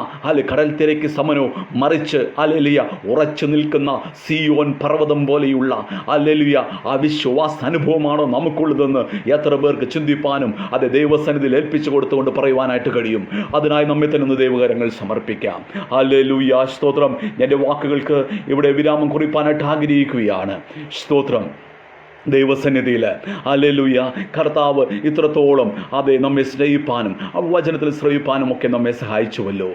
കടൽ തിരക്ക് സമനോ, മറിച്ച് ഹല്ലേലൂയ ഉറച്ചു നിൽക്കുന്ന സിയോൻ പർവ്വതം പോലെയുള്ള ഹല്ലേലൂയ ആ വിശ്വാസ അനുഭവമാണോ നമുക്കുള്ളതെന്ന് എത്ര പേർക്ക് ചിന്തിപ്പാനും അത് ദൈവസന്നിധിയിൽ ഏൽപ്പിച്ചു കൊടുത്തുകൊണ്ട് പറയുവാനായിട്ട് കഴിയും. അതിനായി നമ്മെ തന്നെ ദൈവകരങ്ങൾ സമർപ്പിക്കാം. ഹല്ലേലൂയ സ്തോത്രം. എൻ്റെ വാക്കുകൾക്ക് ഇവിടെ വിരാമം കുറിപ്പാനായിട്ട് ആഗ്രഹിക്കുകയാണ്. സ്തോത്രം. ദൈവസന്നിധിയിൽ ഹല്ലേലൂയ കർത്താവ് ഇത്രത്തോളം അതേ നമ്മെ സ്നേഹിപ്പാനും വചനത്തിൽ ശ്രവിപ്പാനും ഒക്കെ നമ്മെ സഹായിച്ചുവല്ലോ.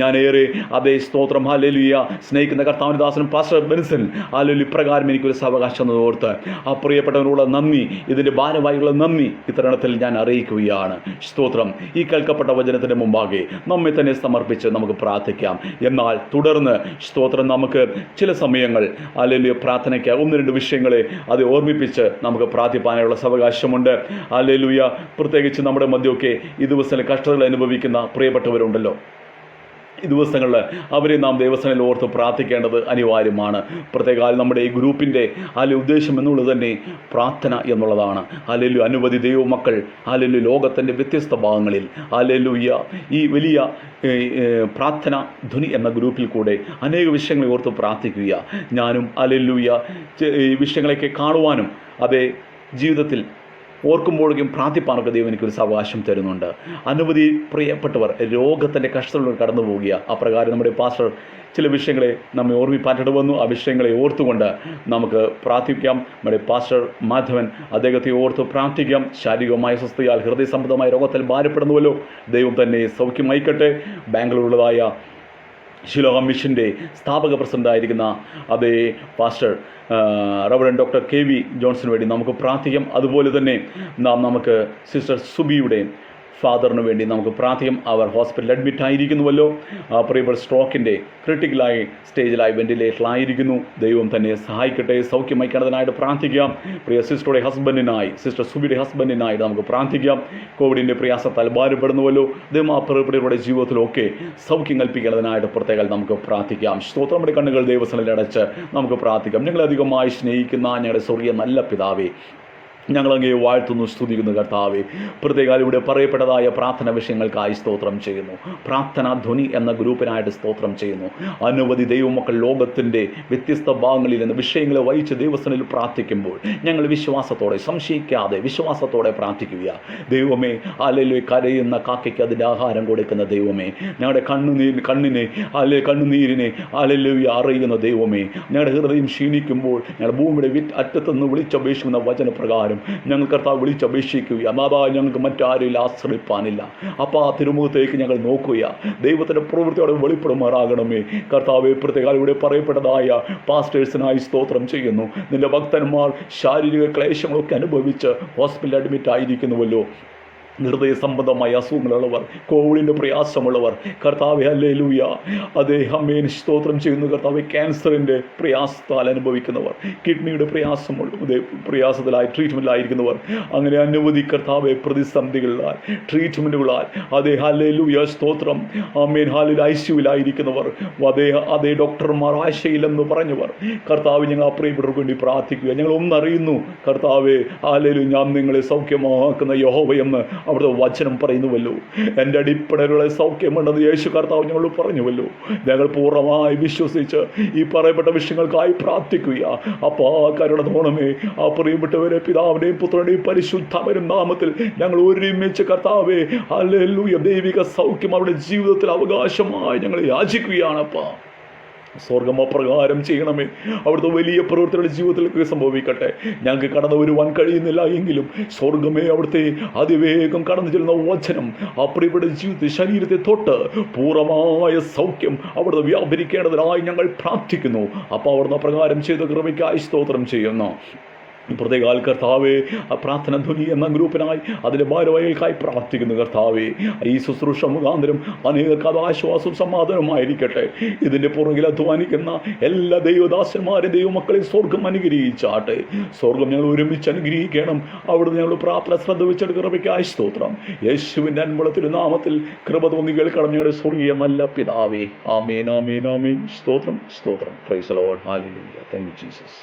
ഞാനേറെ അതേ സ്തോത്രം ഹല്ലേലൂയ സ്നേഹിക്കുന്ന കർത്താവിൻ്റെ ദാസനും പാസ്റ്റർ ബെൻസൺ ഹല്ലേലൂയ ഇപ്രകാരം എനിക്കൊരു സാവകാശം ഓർത്ത് ആ പ്രിയപ്പെട്ടവനുള്ള നന്ദി, ഇതിൻ്റെ ഭാരവാഹികളുടെ നന്ദി ഇത്തരണത്തിൽ ഞാൻ അറിയിക്കുകയാണ്. സ്തോത്രം. ഈ കേൾക്കപ്പെട്ട വചനത്തിൻ്റെ മുമ്പാകെ നമ്മെ തന്നെ സമർപ്പിച്ച് നമുക്ക് പ്രാർത്ഥിക്കാം. എന്നാൽ തുടർന്ന് സ്തോത്രം നമുക്ക് ചില സമയങ്ങൾ ഹല്ലേലൂയ പ്രാർത്ഥനയ്ക്ക് 1-2 വിഷയങ്ങളെ അത് ഓർമ്മിപ്പിച്ച് നമുക്ക് പ്രാർത്ഥിപ്പാനുള്ള അവകാശമുണ്ട്. ഹല്ലേലൂയ. പ്രത്യേകിച്ച് നമ്മുടെ മധ്യമൊക്കെ ഈ ദിവസത്തിൽ കഷ്ടതകൾ അനുഭവിക്കുന്ന പ്രിയപ്പെട്ടവരുണ്ടല്ലോ. ഈ ദിവസങ്ങളിൽ അവരെ നാം ദൈവസനയിൽ ഓർത്ത് പ്രാർത്ഥിക്കേണ്ടത് അനിവാര്യമാണ്. പ്രത്യേകാൽ നമ്മുടെ ഈ ഗ്രൂപ്പിൻ്റെ ഉദ്ദേശം എന്നുള്ളത് തന്നെ പ്രാർത്ഥന എന്നുള്ളതാണ്. ഹല്ലേലൂയ. അനവധി ദൈവമക്കൾ ഹല്ലേലൂയ ലോകത്തിൻ്റെ വ്യത്യസ്ത ഭാഗങ്ങളിൽ ഹല്ലേലൂയ ഈ വലിയ പ്രാർത്ഥന ധ്വനി എന്ന ഗ്രൂപ്പിൽ കൂടെ അനേക വിഷയങ്ങളെ ഓർത്ത് പ്രാർത്ഥിക്കുക. ഞാനും ഹല്ലേലൂയ ഈ വിഷയങ്ങളൊക്കെ കാണുവാനും അതേ ജീവിതത്തിൽ ഓർക്കുമ്പോഴേക്കും പ്രാർത്ഥിപ്പാനൊക്കെ ദൈവം എനിക്കൊരു അവകാശം തരുന്നുണ്ട്. അനവധി പ്രിയപ്പെട്ടവർ രോഗത്തിൻ്റെ കഷ്ടതകളിലൂടെ കടന്നു പോവുക. അപ്രകാരം നമ്മുടെ പാസ്റ്റർ ചില വിഷയങ്ങളെ നമ്മെ ഓർമ്മിപ്പാറ്റിട്ട് വന്നു. ആ വിഷയങ്ങളെ ഓർത്തുകൊണ്ട് നമുക്ക് പ്രാർത്ഥിക്കാം. നമ്മുടെ പാസ്റ്റർ മാധവൻ അദ്ദേഹത്തെ ഓർത്ത് പ്രാർത്ഥിക്കാം. ശാരീരികമായ സ്വസ്ഥയാൽ ഹൃദയ സംബന്ധമായ രോഗത്തിൽ ഭാരപ്പെടുന്നുവല്ലോ, ദൈവം തന്നെ സൗഖ്യമയക്കട്ടെ. ബാംഗ്ലൂരിലുള്ളതായ ശിലോഹം മിഷൻ്റെ സ്ഥാപക പ്രസിഡൻ്റായിരിക്കുന്ന അതേ pastor reverend doctor KV Johnson വേണ്ടി നമുക്ക് പ്രാർത്ഥിക്കാം. അതുപോലെ തന്നെ നമുക്ക് സിസ്റ്റർ സുബിയുടെ ഫാദറിന് വേണ്ടി നമുക്ക് പ്രാർത്ഥിക്കാം. അവർ ഹോസ്പിറ്റലിൽ അഡ്മിറ്റ് ആയിരിക്കുന്നുവല്ലോ. പ്രിയപ്പെട്ട സ്ട്രോക്കിൻ്റെ ക്രിട്ടിക്കലായി സ്റ്റേജിലായി വെൻറ്റിലേറ്ററിലായിരിക്കുന്നു. ദൈവം തന്നെ സഹായിക്കട്ടെ, സൗഖ്യമയക്കേണ്ടതിനായിട്ട് പ്രാർത്ഥിക്കാം. പ്രിയ സിസ്റ്ററുടെ ഹസ്ബൻഡിനായി, സിസ്റ്റർ സുബിയുടെ ഹസ്ബൻഡിനായി നമുക്ക് പ്രാർത്ഥിക്കാം. കോവിഡിൻ്റെ പ്രയാസത്താൽ ഭാരപ്പെടുന്നുവല്ലോ, ദൈവം ആ പ്രിയപ്പെട്ടവരുടെ ജീവിതത്തിലൊക്കെ സൗഖ്യം കൽപ്പിക്കേണ്ടതിനായിട്ട് പ്രത്യേകം നമുക്ക് പ്രാർത്ഥിക്കാം. സ്തോത്രം. നമ്മുടെ കണ്ണുകൾ ദൈവസനയിൽ അടച്ച് നമുക്ക് പ്രാർത്ഥിക്കാം. ഞങ്ങളധികമായി സ്നേഹിക്കുന്ന ഞങ്ങളുടെ സ്വർഗീയ നല്ല പിതാവേ, ഞങ്ങളങ്ങേ വാഴ്ത്തുന്നു, സ്തുതിക്കുന്നു കർത്താവേ. പ്രത്യേകം ഇവിടെ പറയപ്പെട്ടതായ പ്രാർത്ഥന വിഷയങ്ങൾക്കായി സ്തോത്രം ചെയ്യുന്നു. പ്രാർത്ഥനാ ധ്വനി എന്ന ഗ്രൂപ്പിനായിട്ട് സ്തോത്രം ചെയ്യുന്നു. അനവധി ദൈവമക്കൾ ലോകത്തിൻ്റെ വ്യത്യസ്ത ഭാഗങ്ങളിൽ നിന്ന് വിഷയങ്ങളെ വഹിച്ച് ദൈവസനിൽ പ്രാർത്ഥിക്കുമ്പോൾ ഞങ്ങൾ വിശ്വാസത്തോടെ, സംശയിക്കാതെ വിശ്വാസത്തോടെ പ്രാർത്ഥിക്കുക. ദൈവമേ, ഹല്ലേലൂയ, കരയുന്ന കാക്കയ്ക്ക് അതിൻ്റെ ആഹാരം കൊടുക്കുന്ന ദൈവമേ, ഞങ്ങളുടെ കണ്ണുനീരിനെ ഹല്ലേലൂയ അറിയുന്ന ദൈവമേ, ഞങ്ങളുടെ ഹൃദയം ക്ഷീണിക്കുമ്പോൾ ഞങ്ങളുടെ ഭൂമിയുടെ അറ്റത്തുനിന്ന് വിളിച്ചപേക്ഷിക്കുന്ന വചനപ്രകാരം ഞങ്ങൾ കർത്താവ് വിളിച്ചപേക്ഷിക്കുക. മാതാ, ഞങ്ങൾക്ക് മറ്റാരും ആശ്രയിപ്പാനില്ല. അപ്പോൾ ആ തിരുമുഖത്തേക്ക് ഞങ്ങൾ നോക്കുക. ദൈവത്തിൻ്റെ പ്രവൃത്തിയോടെ വെളിപ്പെടുമാറാകണമേ കർത്താവെ. പ്രത്യേകം ഇവിടെ പറയപ്പെട്ടതായ പാസ്റ്റേഴ്സിനായി സ്തോത്രം ചെയ്യുന്നു. നിന്റെ ഭക്തന്മാർ ശാരീരിക ക്ലേശങ്ങളൊക്കെ അനുഭവിച്ച് ഹോസ്പിറ്റലിൽ അഡ്മിറ്റ് ആയിരിക്കുന്നുവല്ലോ. ഹൃദയ സംബന്ധമായ അസുഖങ്ങളുള്ളവർ, കോവിഡിൻ്റെ പ്രയാസമുള്ളവർ കർത്താവെ, ഹല്ലേലൂയ, അദ്ദേഹം സ്തോത്രം ചെയ്യുന്നു കർത്താവെ. ക്യാൻസറിൻ്റെ പ്രയാസത്താൽ അനുഭവിക്കുന്നവർ, കിഡ്നിയുടെ പ്രയാസത്തിലായി ട്രീറ്റ്മെൻറ്റിലായിരിക്കുന്നവർ, അങ്ങനെ അനവധി കർത്താവെ പ്രതിസന്ധികളാൽ ട്രീറ്റ്മെൻറ്റുകളാൽ ഹല്ലേലൂയ സ്തോത്രം ഹാലിൽ ICUവിലായിരിക്കുന്നവർ, അതേ ഡോക്ടർമാർ ആശയില്ലെന്ന് പറഞ്ഞവർ കർത്താവ്, ഞങ്ങൾ ആ പ്രിയപ്പെട്ടവർക്ക് വേണ്ടി പ്രാർത്ഥിക്കുക. ഞങ്ങൾ ഒന്നറിയുന്നു കർത്താവെ, ഹല്ലേലൂയ, ഞാൻ നിങ്ങളെ സൗഖ്യമാക്കുന്ന യഹോവയെന്ന് അവിടുത്തെ വചനം പറയുന്നുവല്ലോ. എൻ്റെ അടിപ്പണരുകളെ സൗഖ്യമുണ്ടെന്ന് യേശു കർത്താവ് ഞങ്ങളോട് പറഞ്ഞുവല്ലോ. ഞങ്ങൾ പൂർണ്ണമായി വിശ്വസിച്ച് ഈ പറയപ്പെട്ട വിഷയങ്ങൾക്കായി പ്രാർത്ഥിക്കുക. അപ്പോൾ ആ കരുണ തോണമേ, ആ പ്രിയപ്പെട്ടവരെ പിതാവിൻ്റെയും പുത്രൻ്റെയും പരിശുദ്ധാത്മാവിൻ്റെയും നാമത്തിൽ ഞങ്ങൾ ഒരുമിച്ച് കർത്താവേ, ഹല്ലേലൂയ, ദൈവിക സൗഖ്യം അവരുടെ ജീവിതത്തിൽ അവകാശമായി ഞങ്ങൾ യാചിക്കുകയാണപ്പാ. സ്വർഗം അപ്രകാരം ചെയ്യണമേ. അവിടുത്തെ വലിയ പ്രവൃത്തികളുടെ ജീവിതത്തിലേക്ക് സംഭവിക്കട്ടെ. ഞങ്ങൾക്ക് കടന്നു വരുവാൻ കഴിയുന്നില്ല എങ്കിലും സ്വർഗമേ, അവിടുത്തെ അതിവേഗം കടന്നു ചെല്ലുന്ന വചനം പ്രിയപ്പെട്ട ജീവിതത്തിൽ ശരീരത്തെ തൊട്ട് പൂർണ്ണമായ സൗഖ്യം അവിടുത്തെ വ്യാപരിക്കേണ്ടതിനായി ഞങ്ങൾ പ്രാർത്ഥിക്കുന്നു. അപ്പോൾ അവിടുന്ന് അപ്രകാരം ചെയ്ത കൃപയ്ക്കായി സ്തോത്രം ചെയ്യുന്നു. പ്രത്യേക കർത്താവേ, പ്രാർത്ഥന ധ്വനി എന്ന ഗ്രൂപ്പിനായി അതിൻ്റെ ഭാരവാഹികൾക്കായി പ്രാർത്ഥിക്കുന്നു കർത്താവേ. ഈ ശുശ്രൂഷ മുഖാന്തരം അനേകർക്ക് അത് ആശ്വാസവും സമാധാനവുമായിരിക്കട്ടെ. ഇതിൻ്റെ പുറകിൽ അധ്വാനിക്കുന്ന എല്ലാ ദൈവദാസന്മാരെയും ദൈവമക്കളെ സ്വർഗം അനുഗ്രഹിച്ചാട്ടെ. സ്വർഗം ഞങ്ങൾ ഒരുമിച്ച് അനുഗ്രഹിക്കണം. അവിടുന്ന് ഞങ്ങൾ പ്രാർത്ഥന ശ്രദ്ധ വെച്ചെടുക്കുന്ന കൃപയ്ക്കായി സ്തോത്രം. യേശുവിൻ്റെ അൻപളത്തിൽ നാമത്തിൽ കൃപ തോന്നി കേൾക്കണം ഞങ്ങളുടെ സ്വർഗീയ നല്ല പിതാവേ. ആമേൻ, ആമേൻ, ആമേൻ. സ്തോത്രം, സ്തോത്രം. Praise the Lord. Hallelujah. Thank you Jesus.